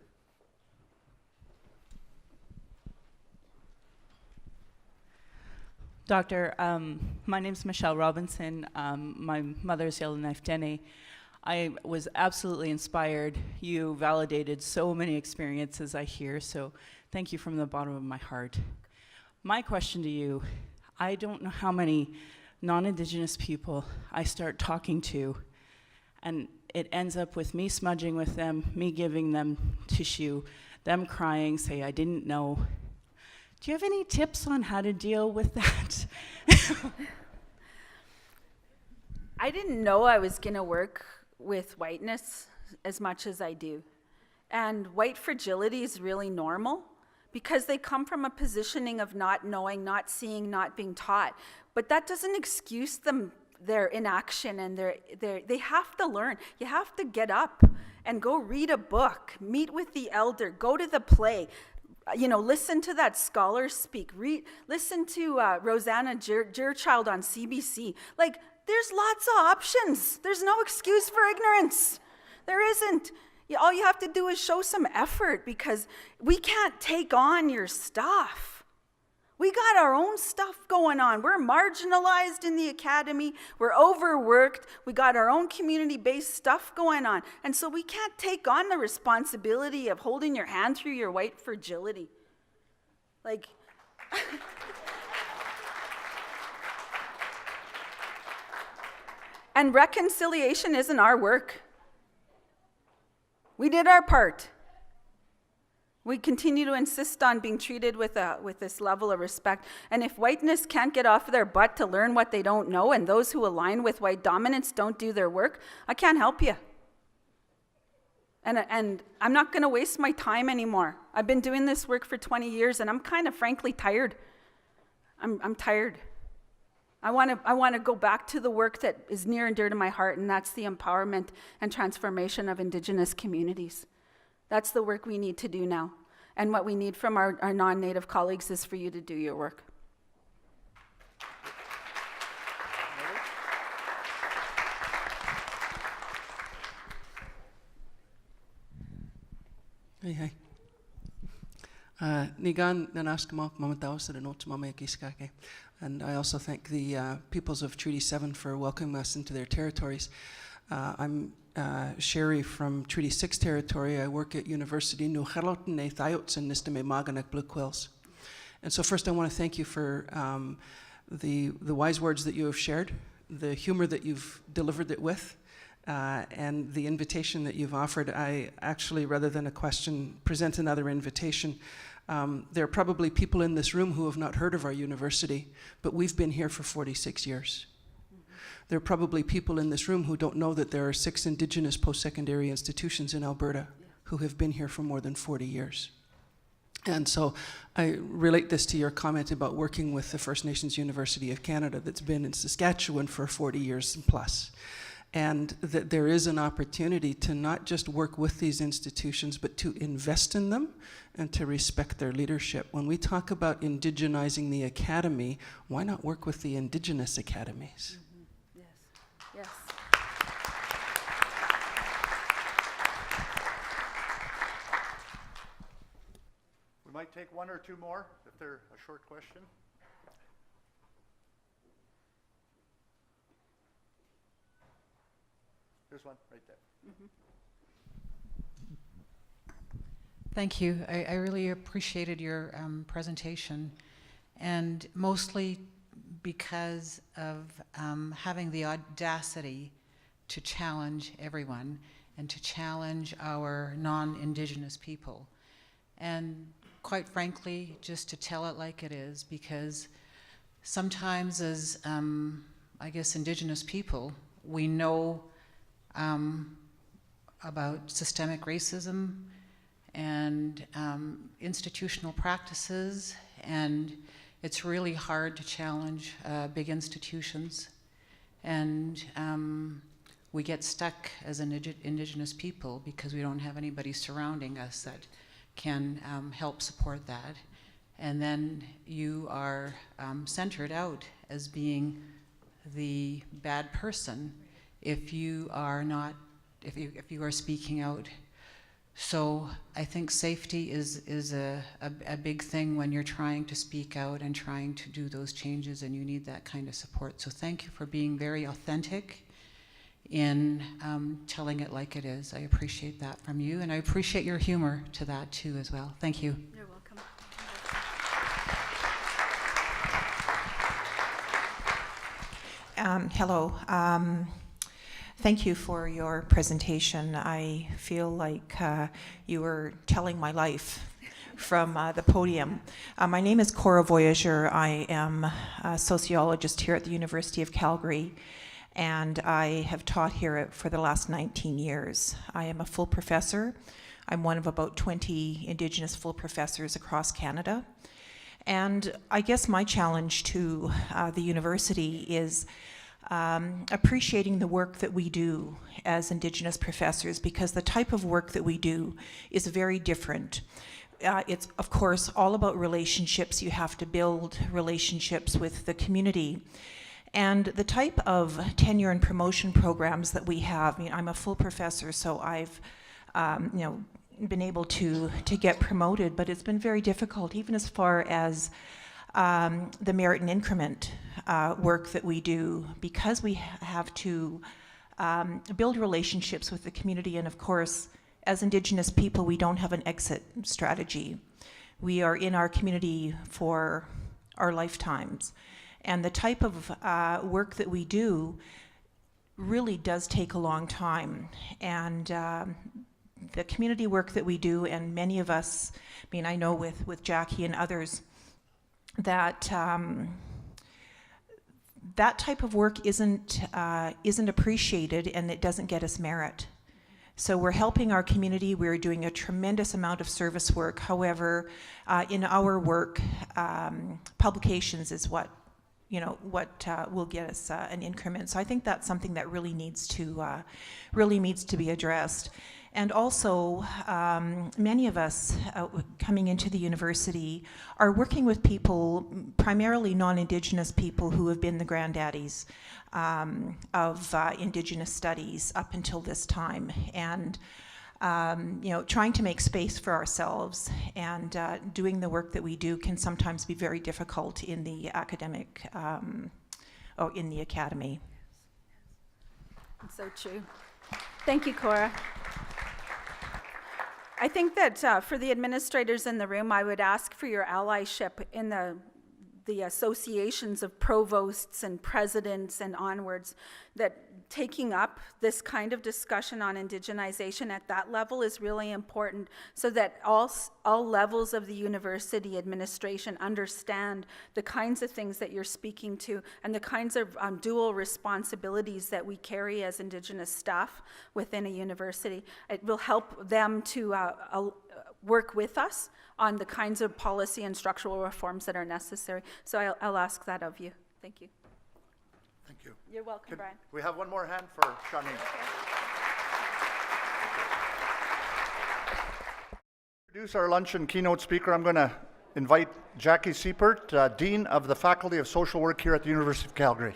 Doctor, my name's Michelle Robinson. My mother's Yellowknife Dene. I was absolutely inspired. You validated so many experiences I hear, so thank you from the bottom of my heart. My question to you, I don't know how many non-Indigenous people I start talking to, and it ends up with me smudging with them, me giving them tissue, them crying, say, I didn't know. Do you have any tips on how to deal with that? I didn't know I was going to work with whiteness as much as I do. And white fragility is really normal because they come from a positioning of not knowing, not seeing, not being taught. But that doesn't excuse them, their inaction, and they have to learn. You have to get up and go read a book, meet with the elder, go to the play. Listen to that scholar speak. Listen to Rosanna Deerchild on CBC. There's lots of options. There's no excuse for ignorance. There isn't. All you have to do is show some effort, because we can't take on your stuff. We got our own stuff going on. We're marginalized in the academy. We're overworked. We got our own community-based stuff going on. And so we can't take on the responsibility of holding your hand through your white fragility. And reconciliation isn't our work. We did our part. We continue to insist on being treated with this level of respect. And if whiteness can't get off their butt to learn what they don't know, and those who align with white dominance don't do their work, I can't help you. And I'm not going to waste my time anymore. I've been doing this work for 20 years, and I'm kind of frankly tired. I'm tired. I want to go back to the work that is near and dear to my heart, and that's the empowerment and transformation of Indigenous communities. That's the work we need to do now. And what we need from our non-Native colleagues is for you to do your work. Hey. Nigan nanaskamak mamatawas the notes mamayakiskake. And I also thank the peoples of Treaty 7 for welcoming us into their territories. I'm Sherry from Treaty 6 territory. I work at University New Charlotte and Thayot's and Nistame Maganak Blue Quills. And so first I want to thank you for the wise words that you have shared, the humor that you've delivered it with, and the invitation that you've offered. I actually, rather than a question, present another invitation. There are probably people in this room who have not heard of our university, but we've been here for 46 years. There are probably people in this room who don't know that there are 6 Indigenous post-secondary institutions in Alberta who have been here for more than 40 years. And so I relate this to your comment about working with the First Nations University of Canada that's been in Saskatchewan for 40 years and plus. And that there is an opportunity to not just work with these institutions, but to invest in them and to respect their leadership. When we talk about indigenizing the academy, why not work with the Indigenous academies? Mm-hmm. Yes. We might take one or two more, if they're a short question. There's one right there. Mm-hmm. Thank you. I really appreciated your presentation, and mostly because of having the audacity to challenge everyone and to challenge our non-Indigenous people. And quite frankly, just to tell it like it is, because sometimes as, I guess, Indigenous people, we know about systemic racism and institutional practices, and it's really hard to challenge big institutions. And we get stuck as Indigenous people because we don't have anybody surrounding us that can help support that. And then you are centered out as being the bad person if you are not, if you are speaking out. So I think safety is a big thing when you're trying to speak out and trying to do those changes, and you need that kind of support. So thank you for being very authentic in telling it like it is. I appreciate that from you, and I appreciate your humor to that too as well. Thank you. You're welcome. Hello. Thank you for your presentation. I feel like you were telling my life from the podium. My name is Cora Voyager. I am a sociologist here at the University of Calgary, and I have taught here for the last 19 years. I am a full professor. I'm one of about 20 Indigenous full professors across Canada. And I guess my challenge to the university is appreciating the work that we do as Indigenous professors, because the type of work that we do is very different. It's, of course, all about relationships. You have to build relationships with the community. And the type of tenure and promotion programs that we have, I mean, I'm a full professor, so I've been able to get promoted, but it's been very difficult, even as far as the merit and increment work that we do, because we have to build relationships with the community. And of course, as Indigenous people, we don't have an exit strategy. We are in our community for our lifetimes. And the type of work that we do really does take a long time. And the community work that we do, and many of us, I mean, I know with Jackie and others, that that type of work isn't appreciated, and it doesn't get us merit. So we're helping our community. We're doing a tremendous amount of service work. However, in our work, publications is what will get us an increment. So I think that's something that really needs to be addressed. And also, many of us coming into the university are working with people, primarily non-Indigenous people, who have been the granddaddies of Indigenous studies up until this time. And trying to make space for ourselves and doing the work that we do can sometimes be very difficult in the academic, in the academy. It's so true. Thank you, Cora. I think that for the administrators in the room, I would ask for your allyship in the associations of provosts and presidents and onwards, that taking up this kind of discussion on indigenization at that level is really important, so that all levels of the university administration understand the kinds of things that you're speaking to and the kinds of dual responsibilities that we carry as Indigenous staff within a university. It will help them to work with us on the kinds of policy and structural reforms that are necessary. So I'll ask that of you. Thank you. Thank you. You're welcome, Can Brian. we have one more hand for Shauneen? Introduce our lunch and keynote speaker. I'm going to invite Jackie Seipert, Dean of the Faculty of Social Work here at the University of Calgary.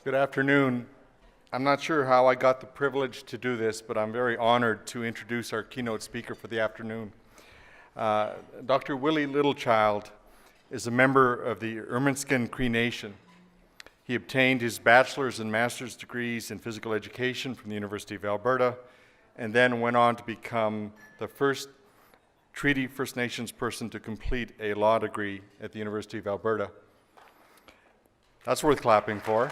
Good afternoon. I'm not sure how I got the privilege to do this, but I'm very honored to introduce our keynote speaker for the afternoon. Dr. Willie Littlechild is a member of the Ermineskin Cree Nation. He obtained his bachelor's and master's degrees in physical education from the University of Alberta, and then went on to become the first Treaty First Nations person to complete a law degree at the University of Alberta. That's worth clapping for.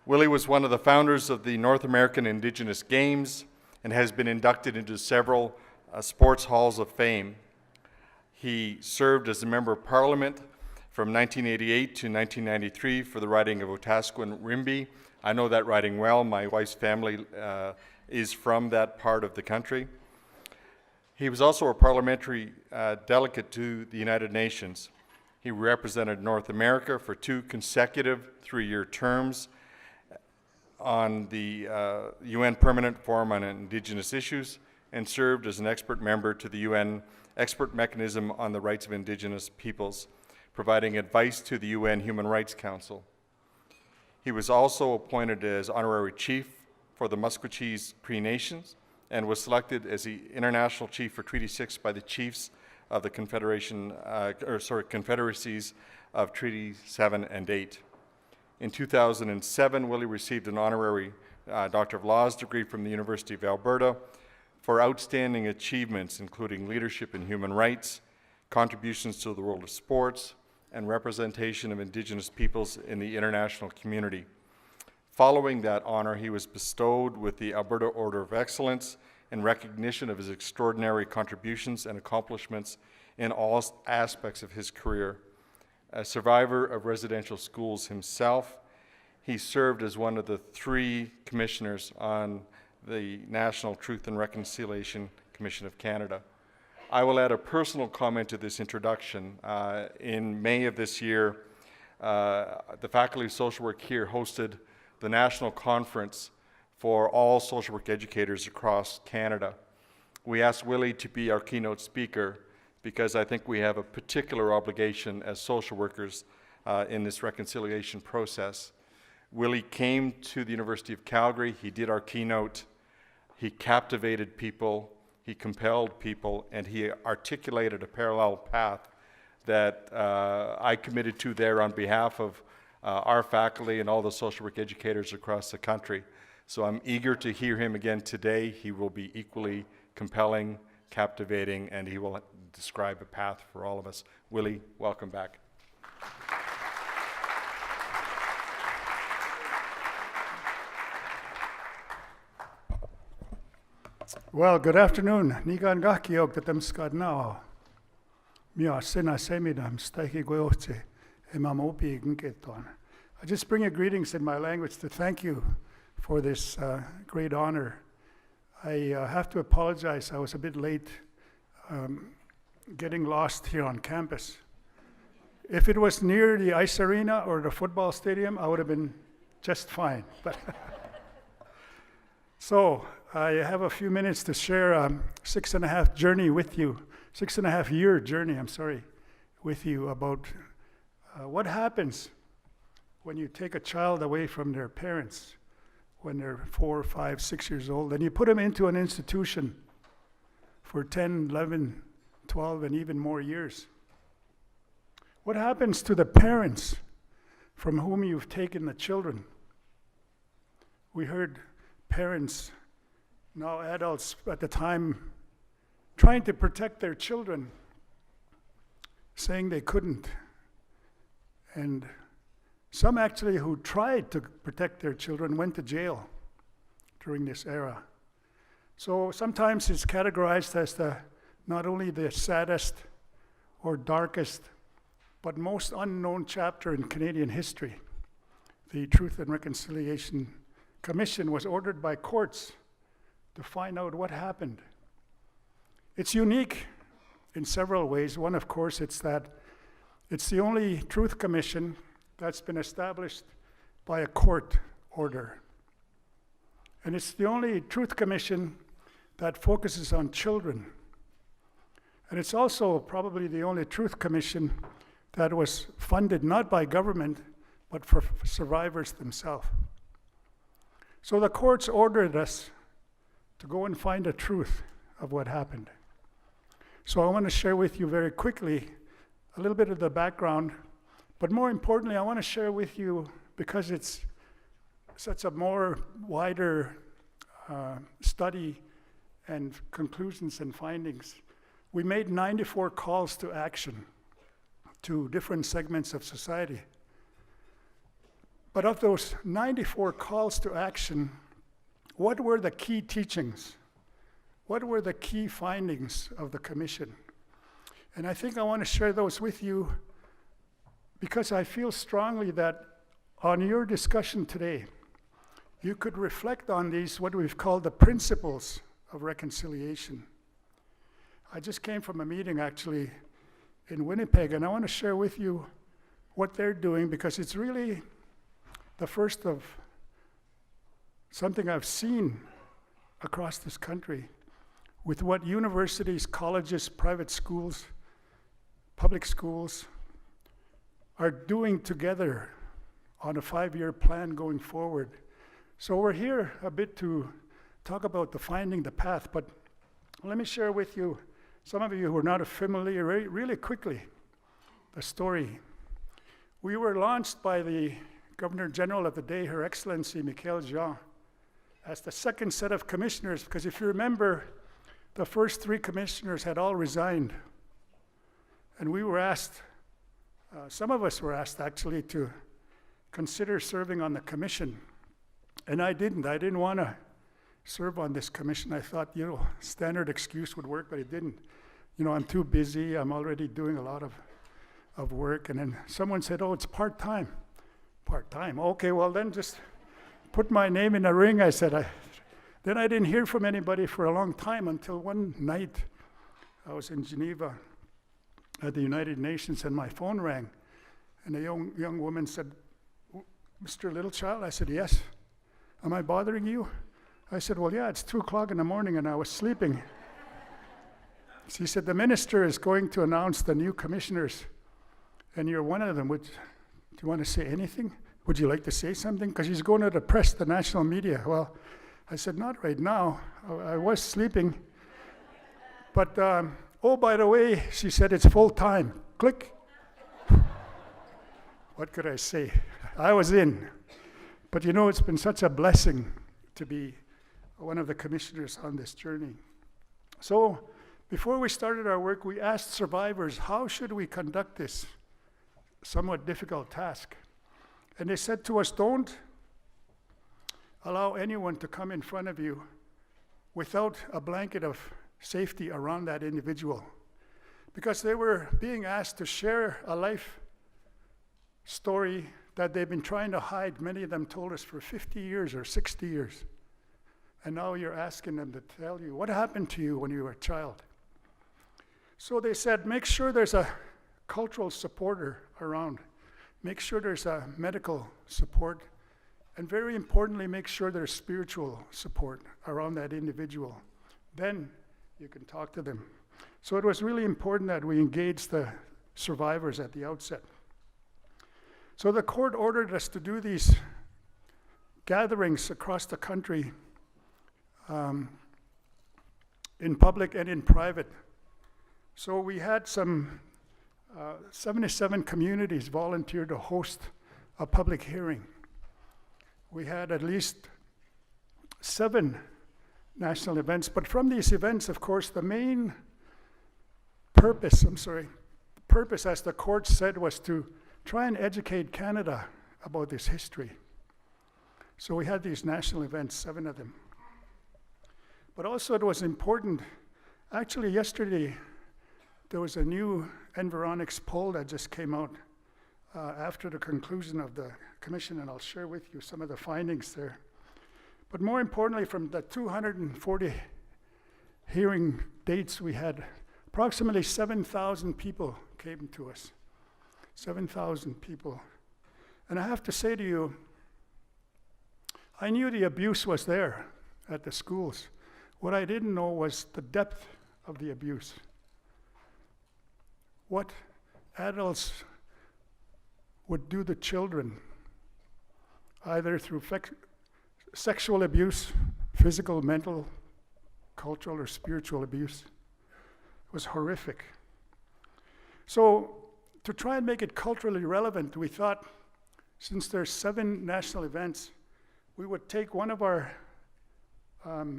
Willie was one of the founders of the North American Indigenous Games and has been inducted into several sports halls of fame. He served as a member of Parliament from 1988 to 1993 for the riding of Otasquin Rimby. I know that riding well. My wife's family is from that part of the country. He was also a parliamentary delegate to the United Nations. He represented North America for 2 consecutive 3-year terms on the UN Permanent Forum on Indigenous Issues, and served as an expert member to the UN Expert Mechanism on the Rights of Indigenous Peoples, providing advice to the UN Human Rights Council. He was also appointed as honorary chief for the Musqueam's Cree Nations and was selected as the international chief for Treaty 6 by the chiefs of the confederacies of Treaty 7 and 8. In 2007, Willie received an honorary Doctor of Laws degree from the University of Alberta for outstanding achievements, including leadership in human rights, contributions to the world of sports, and representation of Indigenous peoples in the international community. Following that honor, he was bestowed with the Alberta Order of Excellence in recognition of his extraordinary contributions and accomplishments in all aspects of his career. A survivor of residential schools himself, he served as one of the 3 commissioners on the National Truth and Reconciliation Commission of Canada. I will add a personal comment to this introduction. In May of this year, the Faculty of Social Work here hosted the national conference for all social work educators across Canada. We asked Willie to be our keynote speaker because I think we have a particular obligation as social workers in this reconciliation process. Willie came to the University of Calgary, he did our keynote, he captivated people, he compelled people, and he articulated a parallel path that I committed to there on behalf of our faculty and all the social work educators across the country. So I'm eager to hear him again today. He will be equally compelling, captivating, and he will describe a path for all of us. Willie, welcome back. Well, good afternoon. Nigan gakiog tatamskad now. Mia sena semidam staki goyote emamopi ginketon. I just bring you greetings in my language to thank you for this great honor. I have to apologize. I was a bit late getting lost here on campus. If it was near the ice arena or the football stadium, I would have been just fine. But so I have a few minutes to share a 6.5 journey with you, 6.5 year journey, with you about what happens when you take a child away from their parents when they're 4, 5, 6 years old, and you put them into an institution for 10, 11, 12, and even more years. What happens to the parents from whom you've taken the children? We heard parents, now adults at the time, trying to protect their children, saying they couldn't. And some actually who tried to protect their children went to jail during this era. So sometimes it's categorized as not only the saddest or darkest, but most unknown chapter in Canadian history. The Truth and Reconciliation Commission was ordered by courts to find out what happened. It's unique in several ways. One, of course, it's that it's the only Truth Commission that's been established by a court order. And it's the only Truth Commission that focuses on children. And it's also probably the only Truth Commission that was funded not by government, but for survivors themselves. So the courts ordered us to go and find the truth of what happened. So I want to share with you very quickly a little bit of the background, but more importantly, I want to share with you, because it's such a more wider study and conclusions and findings. We made 94 calls to action to different segments of society. But of those 94 calls to action, what were the key teachings? What were the key findings of the commission? And I think I want to share those with you because I feel strongly that on your discussion today, you could reflect on these, what we've called the principles of reconciliation. I just came from a meeting actually in Winnipeg, and I want to share with you what they're doing because it's really the first of something I've seen across this country with what universities, colleges, private schools, public schools are doing together on a 5-year plan going forward. So we're here a bit to talk about the finding the path, but let me share with you, some of you who are not familiar, really quickly, the story. We were launched by the Governor General of the day, Her Excellency Michaëlle Jean, as the second set of commissioners, because if you remember, the first 3 commissioners had all resigned. And we were asked, some of us were asked actually to consider serving on the commission. And I didn't want to serve on this commission. I thought, standard excuse would work, but it didn't. I'm too busy, I'm already doing a lot of work. And then someone said, oh, it's part-time. Part-time, okay, well then just put my name in the ring, I said. Then I didn't hear from anybody for a long time until one night I was in Geneva at the United Nations and my phone rang. And a young woman said, Mr. Littlechild? I said, yes. Am I bothering you? I said, well, yeah, it's 2 o'clock in the morning and I was sleeping. She said, the minister is going to announce the new commissioners and you're one of them. Do you want to say anything? Would you like to say something? Because he's going to the press, the national media. Well, I said, not right now. I was sleeping. But, oh, by the way, she said, it's full time. Click. What could I say? I was in. But it's been such a blessing to be one of the commissioners on this journey. So before we started our work, we asked survivors, how should we conduct this somewhat difficult task? And they said to us, don't allow anyone to come in front of you without a blanket of safety around that individual, because they were being asked to share a life story that they've been trying to hide. Many of them told us for 50 years or 60 years. And now you're asking them to tell you what happened to you when you were a child. So they said, make sure there's a cultural supporter around. Make sure there's a medical support. And very importantly, make sure there's spiritual support around that individual. Then you can talk to them. So it was really important that we engage the survivors at the outset. So the court ordered us to do these gatherings across the country, in public and in private. So we had some 77 communities volunteer to host a public hearing. We had at least 7 national events, but from these events, of course, the main purpose, as the court said, was to try and educate Canada about this history. So we had these national events, 7 of them. But also it was important, actually yesterday, there was a new Environics poll that just came out after the conclusion of the commission, and I'll share with you some of the findings there. But more importantly, from the 240 hearing dates we had, approximately 7,000 people came to us. 7,000 people. And I have to say to you, I knew the abuse was there at the schools. What I didn't know was the depth of the abuse. What adults would do to children, either through sexual abuse, physical, mental, cultural, or spiritual abuse, was horrific. So to try and make it culturally relevant, we thought, since there's 7 national events, we would take one of our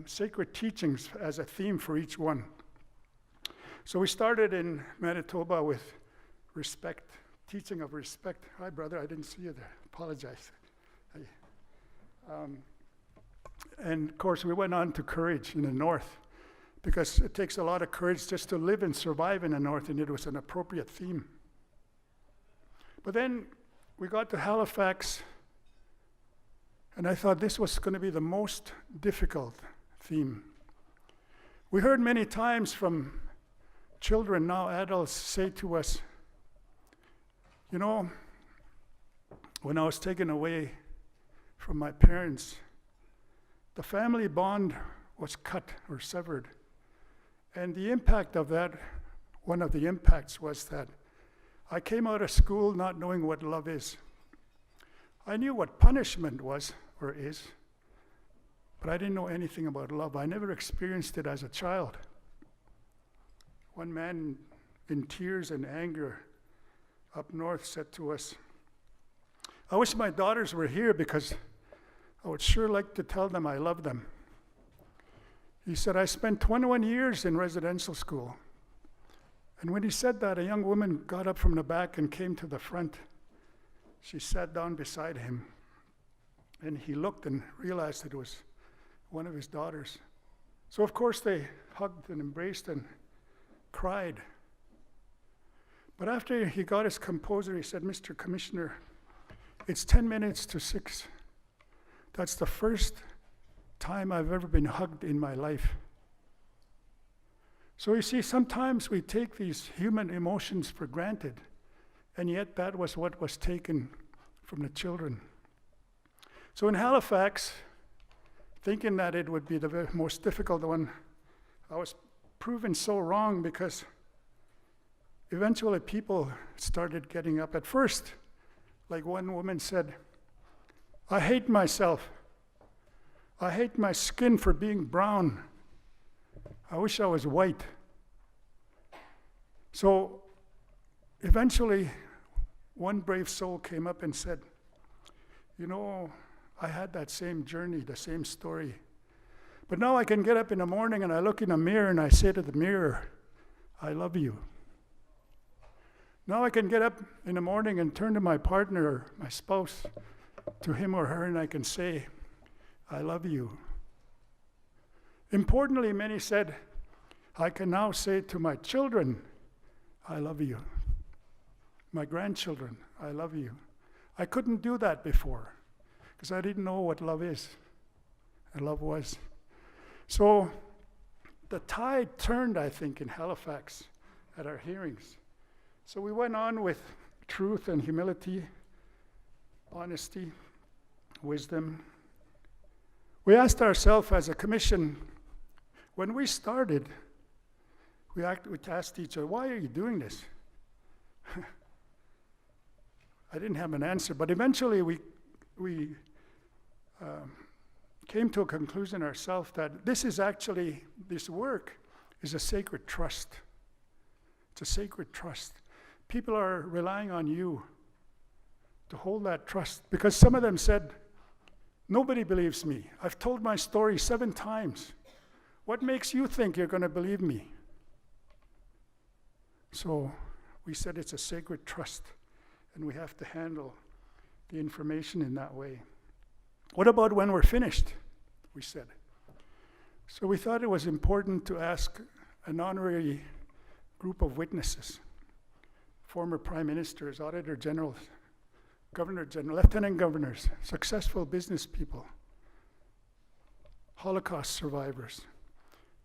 sacred teachings as a theme for each one. So we started in Manitoba with respect, teaching of respect. Hi, brother, I didn't see you there. Apologize. And of course, we went on to courage in the north, because it takes a lot of courage just to live and survive in the north, and it was an appropriate theme. But then we got to Halifax, and I thought this was going to be the most difficult theme. We heard many times from children, now adults, say to us, you know, when I was taken away from my parents, the family bond was cut or severed. And the impact of that, one of the impacts was that I came out of school not knowing what love is. I knew what punishment was or is, but I didn't know anything about love. I never experienced it as a child. One man in tears and anger up north said to us, I wish my daughters were here because I would sure like to tell them I love them. He said, I spent 21 years in residential school. And when he said that, a young woman got up from the back and came to the front. She sat down beside him. And he looked and realized it was one of his daughters. So of course they hugged and embraced and cried. But after he got his composure, he said, Mr. Commissioner, it's 10 minutes to 6. That's the first time I've ever been hugged in my life. So you see, sometimes we take these human emotions for granted, and yet that was what was taken from the children. So in Halifax, thinking that it would be the most difficult one, I was proven so wrong, because eventually people started getting up. At first, like one woman said, I hate myself. I hate my skin for being brown. I wish I was white. So eventually, one brave soul came up and said, you know, I had that same journey, the same story. But now I can get up in the morning and I look in a mirror and I say to the mirror, I love you. Now I can get up in the morning and turn to my partner or my spouse, to him or her, and I can say, I love you. Importantly, many said, I can now say to my children, I love you. My grandchildren, I love you. I couldn't do that before because I didn't know what love is and love was. So the tide turned, I think, in Halifax at our hearings. So we went on with truth and humility, honesty, wisdom. We asked ourselves as a commission, when we started, we asked each other, why are you doing this? I didn't have an answer, but eventually we came to a conclusion ourselves that this work is a sacred trust. It's a sacred trust. People are relying on you to hold that trust, because some of them said, nobody believes me. I've told my story 7 times. What makes you think you're going to believe me? So we said it's a sacred trust, and we have to handle the information in that way. What about when we're finished? We said. So we thought it was important to ask an honorary group of witnesses, former prime ministers, auditor generals, governor general, lieutenant governors, successful business people, Holocaust survivors,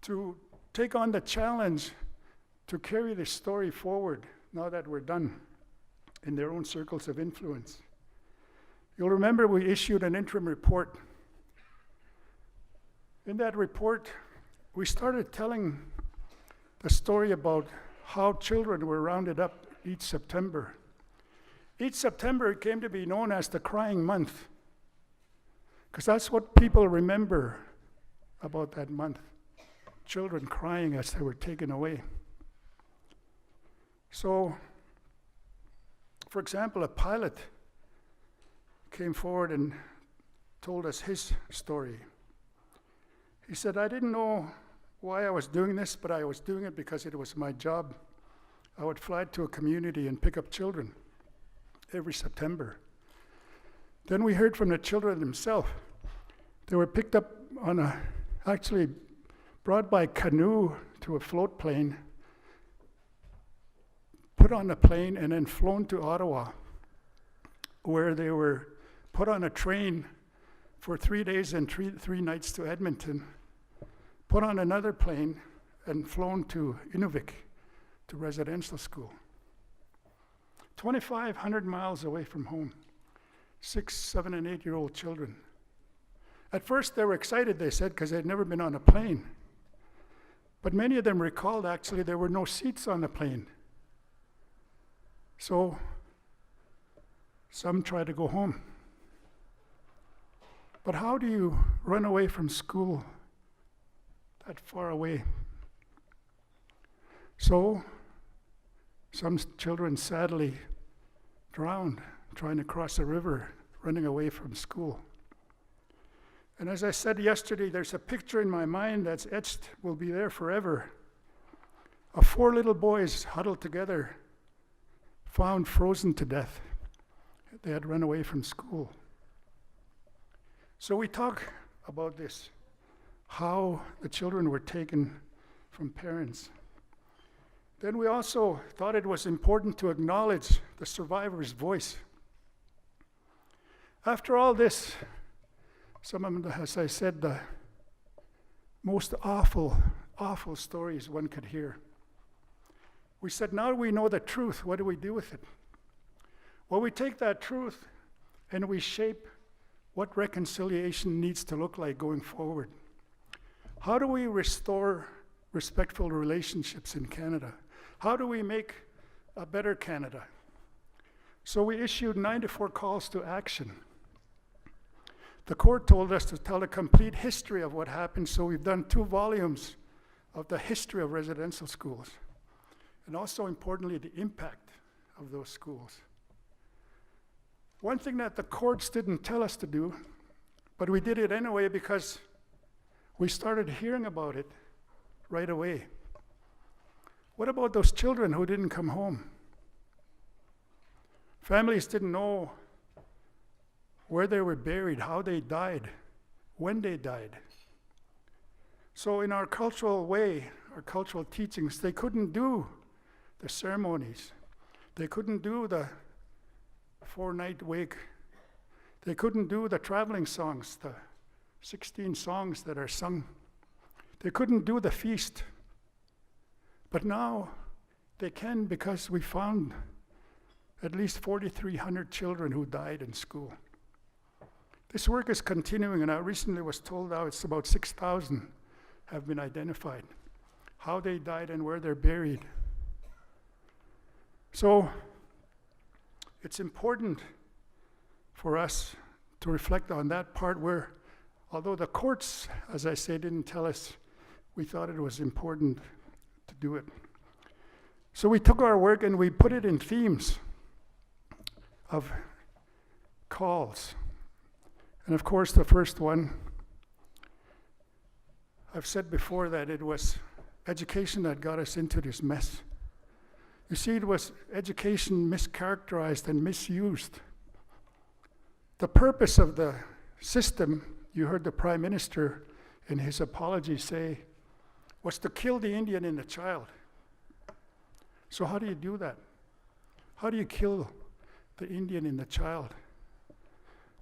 to take on the challenge to carry this story forward now that we're done in their own circles of influence. You'll remember we issued an interim report. In that report, we started telling the story about how children were rounded up each September. Each September it came to be known as the crying month, because that's what people remember about that month. Children crying as they were taken away. So, for example, a pilot came forward and told us his story. He said, I didn't know why I was doing this, but I was doing it because it was my job. I would fly to a community and pick up children every September. Then we heard from the children themselves. They were picked up actually brought by canoe to a float plane, put on a plane, and then flown to Ottawa, where they were put on a train for 3 days and three nights to Edmonton, put on another plane, and flown to Inuvik, to residential school. 2,500 miles away from home. 6, 7, and 8-year-old children. At first they were excited, they said, because they'd never been on a plane. But many of them recalled actually there were no seats on the plane. So some tried to go home. But how do you run away from school that far away? So some children sadly drowned trying to cross a river, running away from school. And as I said yesterday, there's a picture in my mind that's etched, will be there forever, of 4 little boys huddled together, found frozen to death. They had run away from school. So we talk about this, how the children were taken from parents. Then we also thought it was important to acknowledge the survivor's voice. After all this, some of them, as I said, the most awful stories one could hear. We said, now we know the truth, what do we do with it? Well, we take that truth and we shape what reconciliation needs to look like going forward. How do we restore respectful relationships in Canada? How do we make a better Canada? So we issued 94 calls to action. The court told us to tell a complete history of what happened, so we've done 2 volumes of the history of residential schools, and also importantly, the impact of those schools. One thing that the courts didn't tell us to do, but we did it anyway because we started hearing about it right away. What about those children who didn't come home? Families didn't know where they were buried, how they died, when they died. So in our cultural way, our cultural teachings, they couldn't do the ceremonies. They couldn't do the 4-night wake. They couldn't do the traveling songs, the 16 songs that are sung. They couldn't do the feast. But now they can, because we found at least 4,300 children who died in school. This work is continuing, and I recently was told now it's about 6,000 have been identified, how they died and where they're buried. So it's important for us to reflect on that part where, although the courts, as I say, didn't tell us, we thought it was important to do it. So we took our work and we put it in themes of calls. And of course, the first one, I've said before that it was education that got us into this mess. You see, it was education mischaracterized and misused. The purpose of the system, you heard the Prime Minister in his apology say, was to kill the Indian in the child. So how do you do that? How do you kill the Indian in the child?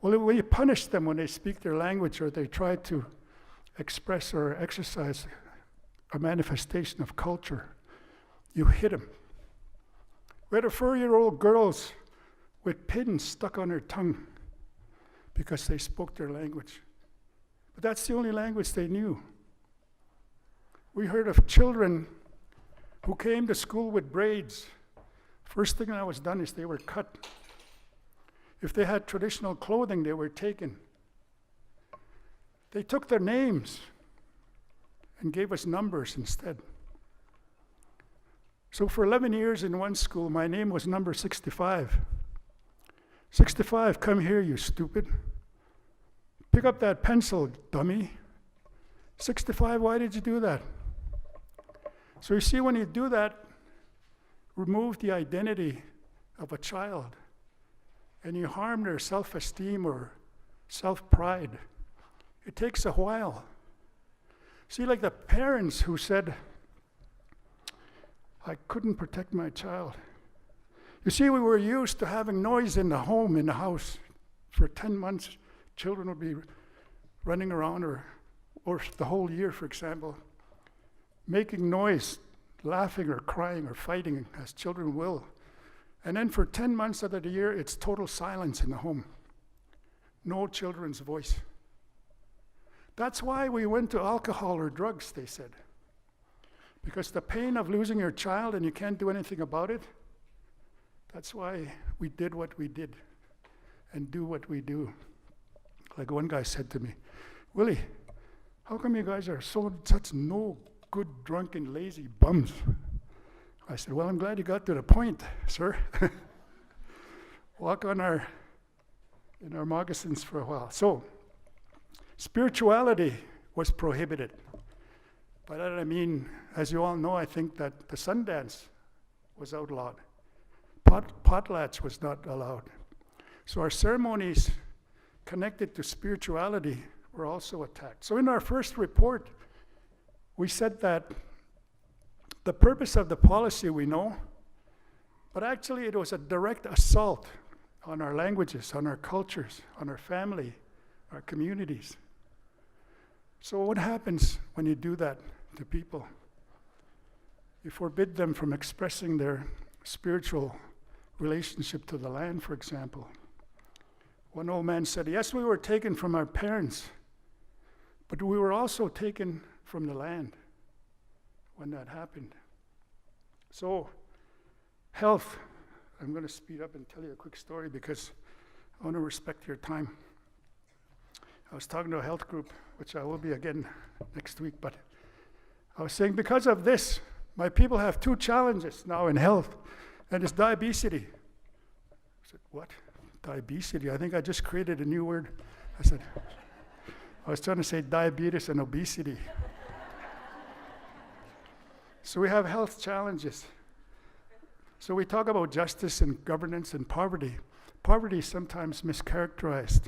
Well, when you punish them when they speak their language or they try to express or exercise a manifestation of culture, you hit them. We had 4-year-old girls with pins stuck on their tongue because they spoke their language. But that's the only language they knew. We heard of children who came to school with braids. First thing that was done is they were cut. If they had traditional clothing, they were taken. They took their names and gave us numbers instead. So for 11 years in one school, my name was number 65. 65, come here, you stupid. Pick up that pencil, dummy. 65, why did you do that? So you see, when you do that, remove the identity of a child, and you harm their self-esteem or self-pride. It takes a while. See, like the parents who said, I couldn't protect my child. You see, we were used to having noise in the home, in the house. For 10 months, children would be running around, or the whole year, for example, making noise, laughing or crying or fighting, as children will. And then for 10 months out of the year, it's total silence in the home. No children's voice. That's why we went to alcohol or drugs, they said. Because the pain of losing your child and you can't do anything about it, that's why we did what we did and do what we do. Like one guy said to me, Willie, how come you guys are such no good, drunken, lazy bums? I said, well, I'm glad you got to the point, sir. Walk in our moccasins for a while. So, spirituality was prohibited. By that I mean, as you all know, I think that the Sundance was outlawed. Potlatch was not allowed. So our ceremonies connected to spirituality were also attacked. So in our first report, we said that the purpose of the policy we know, but actually it was a direct assault on our languages, on our cultures, on our family, our communities. So what happens when you do that to people? You forbid them from expressing their spiritual relationship to the land, for example. One old man said, yes, we were taken from our parents, but we were also taken from the land when that happened. So, health. I'm going to speed up and tell you a quick story because I want to respect your time. I was talking to a health group, which I will be again next week, but I was saying because of this, my people have 2 challenges now in health, and it's diabetes. I said, what? Diabetes? I think I just created a new word. I said, I was trying to say diabetes and obesity. So we have health challenges. So we talk about justice and governance and poverty. Poverty is sometimes mischaracterized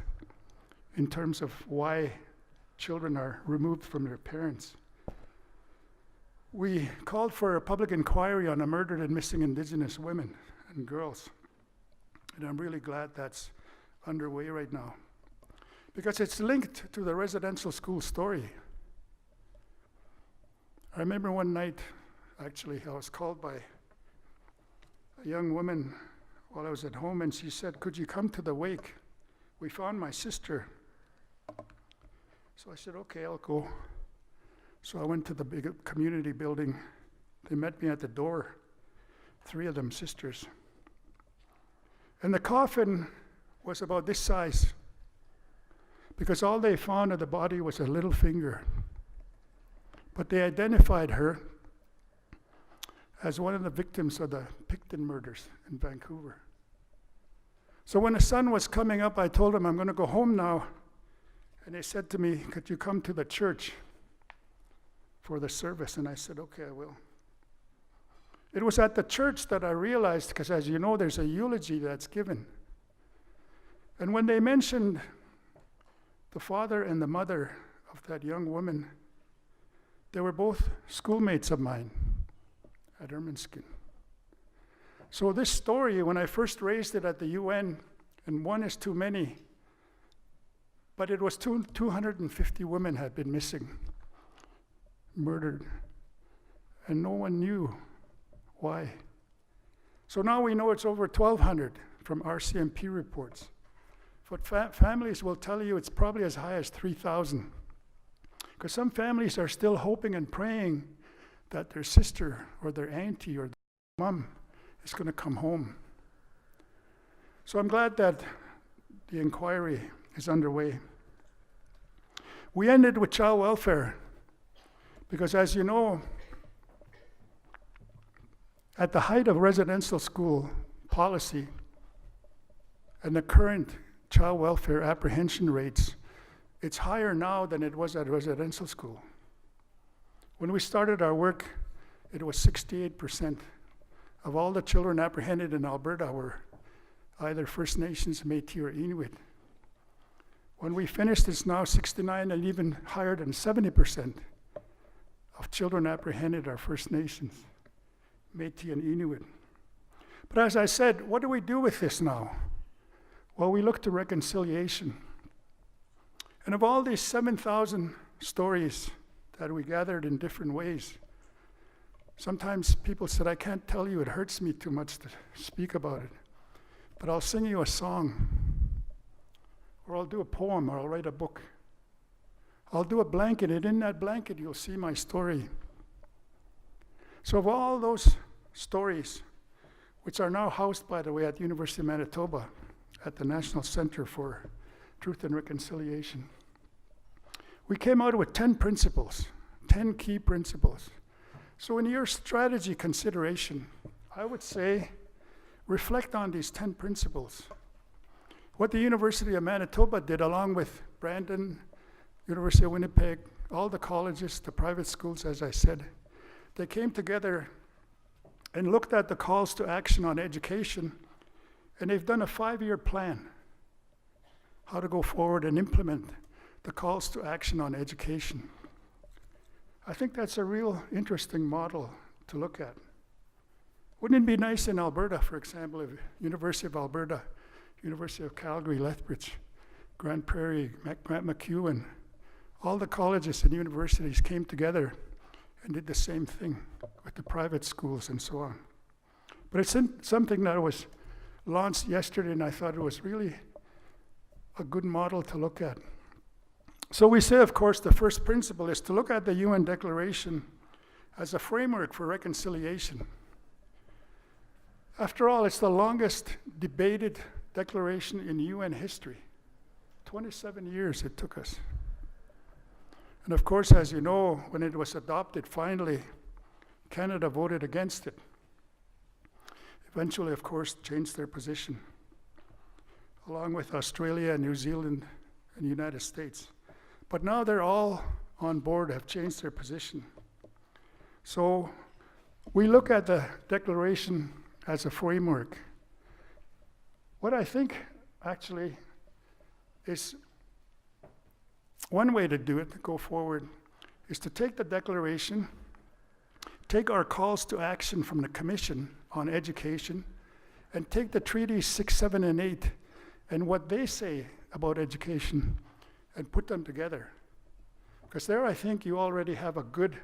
in terms of why children are removed from their parents. we called for a public inquiry on the murdered and missing Indigenous women and girls. And I'm really glad that's underway right now, because it's linked to the residential school story. I remember one night, actually, I was called by a young woman while I was at home, and she said, "Could you come to the wake? We found my sister." So I said, "Okay, I'll go." So I went to the big community building. They met me at the door, 3 of them sisters. And the coffin was about this size, because all they found of the body was a little finger. But they identified her as one of the victims of the Picton murders in Vancouver. So when the sun was coming up, I told them, "I'm going to go home now." And they said to me, "Could you come to the church for the service?" And I said, "Okay, I will." It was at the church that I realized, because as you know, there's a eulogy that's given. And when they mentioned the father and the mother of that young woman, they were both schoolmates of mine at Ermineskin. So this story, when I first raised it at the UN, and one is too many, but it was 250 women had been missing, murdered, and no one knew why. So now we know it's over 1,200 from RCMP reports. But families will tell you it's probably as high as 3,000. Because some families are still hoping and praying that their sister or their auntie or their mom is going to come home. So I'm glad that the inquiry is underway. We ended with child welfare, because as you know, at the height of residential school policy and the current child welfare apprehension rates, it's higher now than it was at residential school. When we started our work, it was 68% of all the children apprehended in Alberta were either First Nations, Métis, or Inuit. When we finished, it's now 69, and even higher than 70% of children apprehended are First Nations, Métis, and Inuit. But as I said, what do we do with this now? Well, we look to reconciliation. And of all these 7,000 stories that we gathered in different ways, sometimes people said, "I can't tell you, it hurts me too much to speak about it, but I'll sing you a song, or I'll do a poem, or I'll write a book. I'll do a blanket, and in that blanket you'll see my story." So of all those stories, which are now housed, by the way, at the University of Manitoba, at the National Center for Truth and Reconciliation, we came out with 10 principles, 10 key principles. So in your strategy consideration, I would say, reflect on these 10 principles. What the University of Manitoba did, along with Brandon, University of Winnipeg, all the colleges, the private schools, as I said, they came together and looked at the calls to action on education, and they've done a 5-year plan how to go forward and implement the calls to action on education. I think that's a real interesting model to look at. Wouldn't it be nice in Alberta, for example, if University of Alberta, University of Calgary, Lethbridge, Grande Prairie, Grant MacEwan, all the colleges and universities came together and did the same thing with the private schools and so on. But it's something that was launched yesterday, and I thought it was really a good model to look at. So we say, of course, the first principle is to look at the UN Declaration as a framework for reconciliation. After all, it's the longest debated declaration in UN history. 27 years it took us. And of course, as you know, when it was adopted, finally, Canada voted against it. Eventually, of course, changed their position, along with Australia, New Zealand, and the United States. But now they're all on board, have changed their position. So we look at the declaration as a framework. What I think actually is one way to do it, to go forward, is to take the declaration take our calls to action from the Commission on Education and take the treaties 6, 7, and 8 and what they say about education and put them together. Because there I think you already have a good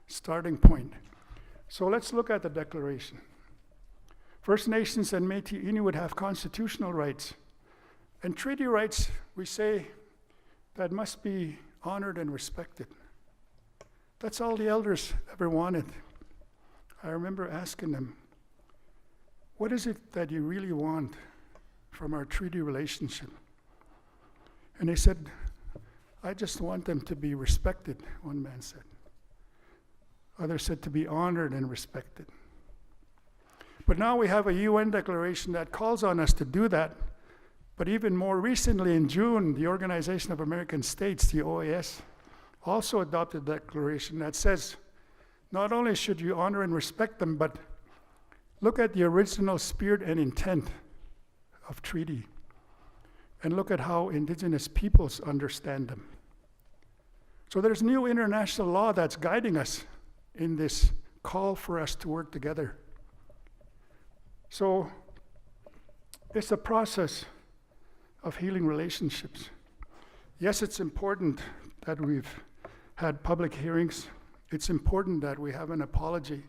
starting point. So let's look at the Declaration. First Nations and Métis Inuit have constitutional rights. And treaty rights, we say, that must be honored and respected. That's all the elders ever wanted. I remember asking them, what is it that you really want from our treaty relationship? And they said, I just want them to be respected, one man said. Others said to be honored and respected. But now we have a UN declaration that calls on us to do that. But even more recently, in June, the Organization of American States, the OAS, also adopted a declaration that says, not only should you honor and respect them, but look at the original spirit and intent of treaty, and look at how Indigenous peoples understand them. So there's new international law that's guiding us in this call for us to work together. So it's a process of healing relationships. Yes, it's important that we've had public hearings. It's important that we have an apology.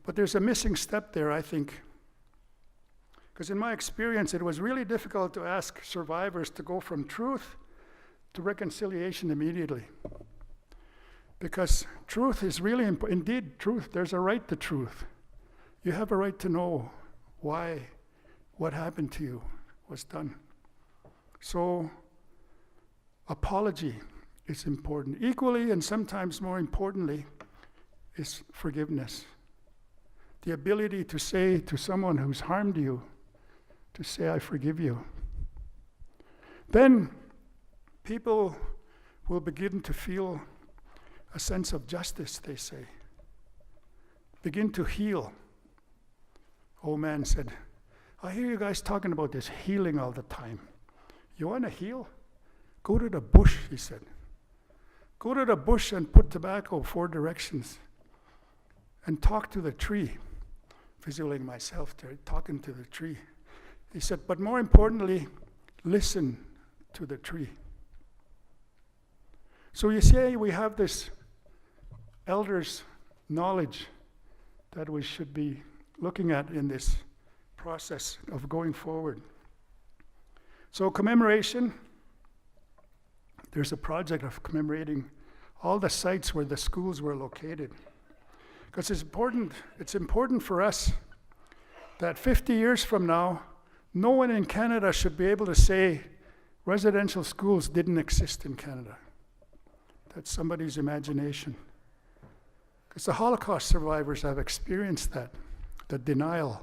But there's a missing step there, I think. Because in my experience, it was really difficult to ask survivors to go from truth to reconciliation immediately. Because truth is really important. Indeed, truth, there's a right to truth. You have a right to know why what happened to you was done. So, apology is important. Equally, and sometimes more importantly, is forgiveness. The ability to say to someone who's harmed you, to say, I forgive you. Then people will begin to feel a sense of justice, they say. Begin to heal. Old man said, I hear you guys talking about this healing all the time. You want to heal? Go to the bush, he said. Go to the bush and put tobacco 4 directions and talk to the tree. Visualizing myself there, talking to the tree. He said, but more importantly, listen to the tree. So you see, we have this elders' knowledge that we should be looking at in this process of going forward. So commemoration, there's a project of commemorating all the sites where the schools were located. Because it's important for us that 50 years from now, no one in Canada should be able to say residential schools didn't exist in Canada. That's somebody's imagination. Because the Holocaust survivors have experienced that, the denial.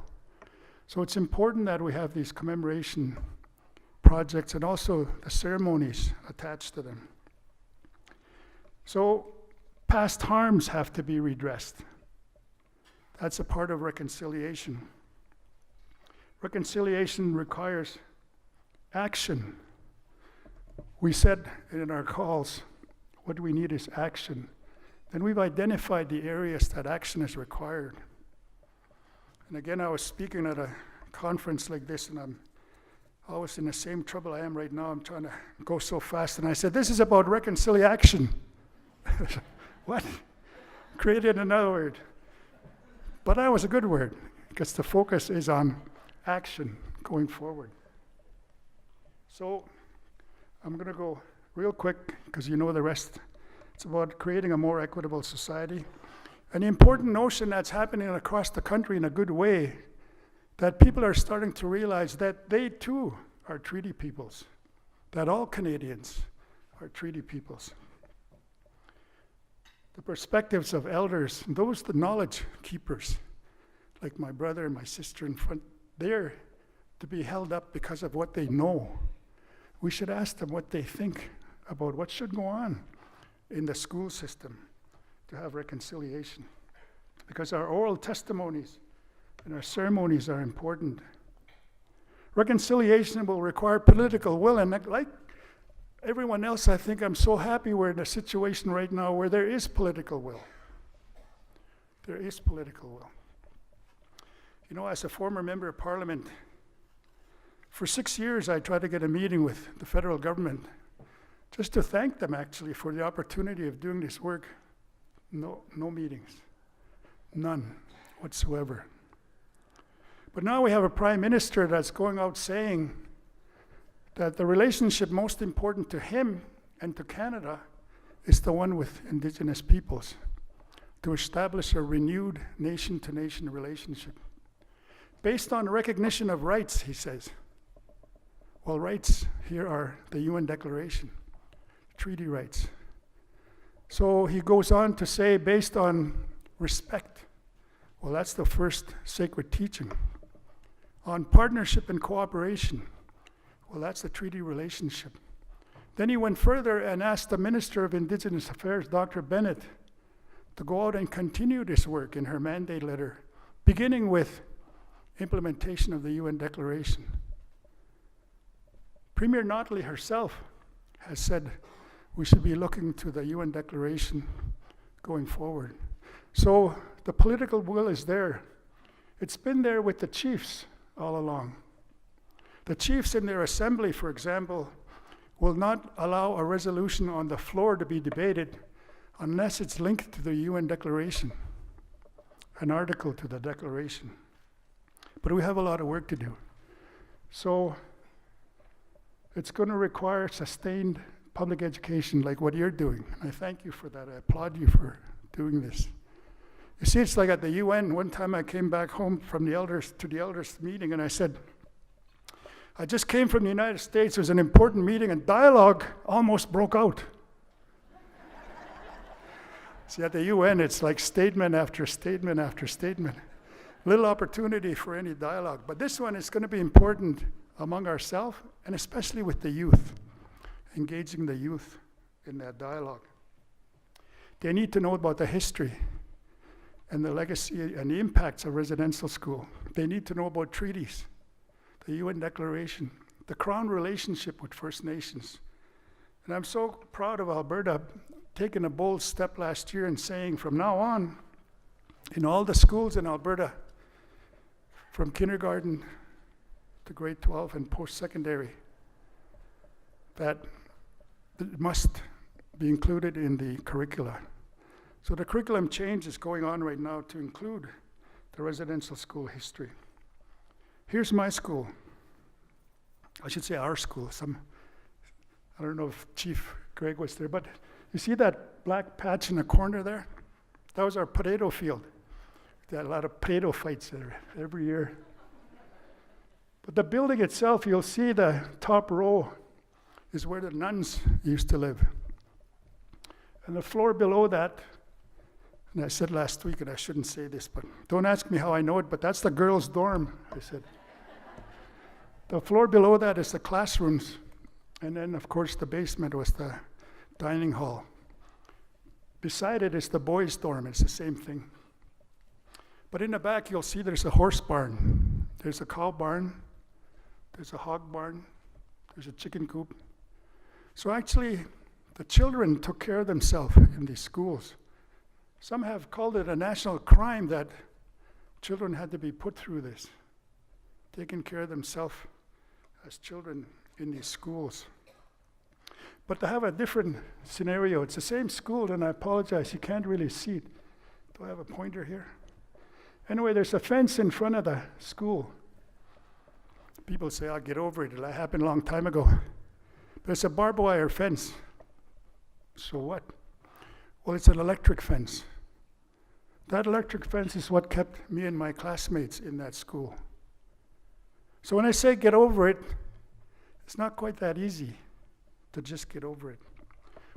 So it's important that we have these commemoration projects and also the ceremonies attached to them. So past harms have to be redressed. That's a part of reconciliation. Reconciliation requires action. We said in our calls, what we need is action. Then we've identified the areas that action is required. And again, I was speaking at a conference like this, and I'm always in the same trouble I am right now. I'm trying to go so fast. And I said, this is about reconciliation. What? Created another word. But that was a good word, because the focus is on action going forward. So I'm going to go real quick, because you know the rest. It's about creating a more equitable society. An important notion that's happening across the country in a good way, that people are starting to realize that they too are treaty peoples, that all Canadians are treaty peoples. The perspectives of elders, those the knowledge keepers, like my brother and my sister in front, they're to be held up because of what they know. We should ask them what they think about what should go on in the school system to have reconciliation. Because our oral testimonies and our ceremonies are important. Reconciliation will require political will, and like everyone else, I think I'm so happy we're in a situation right now where there is political will. There is political will. You know, as a former member of parliament, for 6 years I tried to get a meeting with the federal government just to thank them actually for the opportunity of doing this work. No meetings, none whatsoever. But now we have a prime minister that's going out saying that the relationship most important to him and to Canada is the one with Indigenous peoples, to establish a renewed nation-to-nation relationship based on recognition of rights, he says. Well, rights here are the UN Declaration, treaty rights. So he goes on to say, based on respect, well, that's the first sacred teaching. On partnership and cooperation, well, that's the treaty relationship. Then he went further and asked the Minister of Indigenous Affairs, Dr. Bennett, to go out and continue this work in her mandate letter, beginning with implementation of the UN Declaration. Premier Notley herself has said we should be looking to the UN Declaration going forward. So the political will is there. It's been there with the chiefs all along. The chiefs in their assembly, for example, will not allow a resolution on the floor to be debated unless it's linked to the UN Declaration, an article to the Declaration. But we have a lot of work to do. So it's going to require sustained public education like what you're doing. And I thank you for that. I applaud you for doing this. You see, it's like at the UN, one time I came back home from the elders to the elders meeting and I said, I just came from the United States, it was an important meeting and dialogue almost broke out. See, at the UN, it's like statement after statement after statement. Little opportunity for any dialogue. But this one is going to be important among ourselves and especially with the youth, engaging the youth in that dialogue. They need to know about the history and the legacy and the impacts of residential school. They need to know about treaties, the UN Declaration, the Crown relationship with First Nations. And I'm so proud of Alberta taking a bold step last year and saying from now on, in all the schools in Alberta, from kindergarten to grade 12 and post-secondary, that it must be included in the curricula. So the curriculum change is going on right now to include the residential school history. Here's my school. I should say our school. I don't know if Chief Greg was there, but you see that black patch in the corner there? That was our potato field. We had a lot of potato fights there every year. But the building itself, you'll see the top row is where the nuns used to live. And the floor below that, and I said last week, and I shouldn't say this, but don't ask me how I know it, but that's the girls' dorm, I said. The floor below that is the classrooms, and then, of course, the basement was the dining hall. Beside it is the boys' dorm, it's the same thing. But in the back, you'll see there's a horse barn, there's a cow barn, there's a hog barn, there's a chicken coop. So actually, the children took care of themselves in these schools. Some have called it a national crime that children had to be put through this, taking care of themselves as children in these schools. But to have a different scenario, it's the same school, and I apologize, you can't really see it. Do I have a pointer here? Anyway, there's a fence in front of the school. People say, I'll get over it, that happened a long time ago. But it's a barbed wire fence. So what? Well, it's an electric fence. That electric fence is what kept me and my classmates in that school. So when I say get over it, it's not quite that easy to just get over it.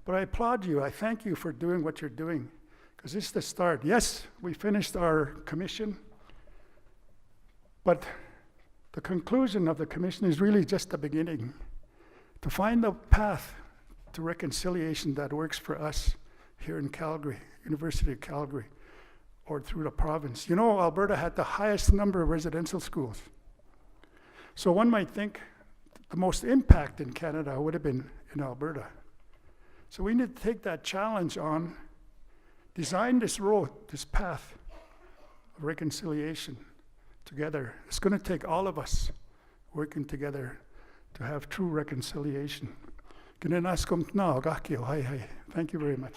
But I applaud you. I thank you for doing what you're doing, because this is the start. Yes, we finished our commission, but the conclusion of the commission is really just the beginning. To find the path to reconciliation that works for us here in Calgary, University of Calgary, or through the province. You know, Alberta had the highest number of residential schools. So one might think the most impact in Canada would have been in Alberta. So we need to take that challenge on, design this road, this path, of reconciliation together. It's going to take all of us working together to have true reconciliation. Thank you very much.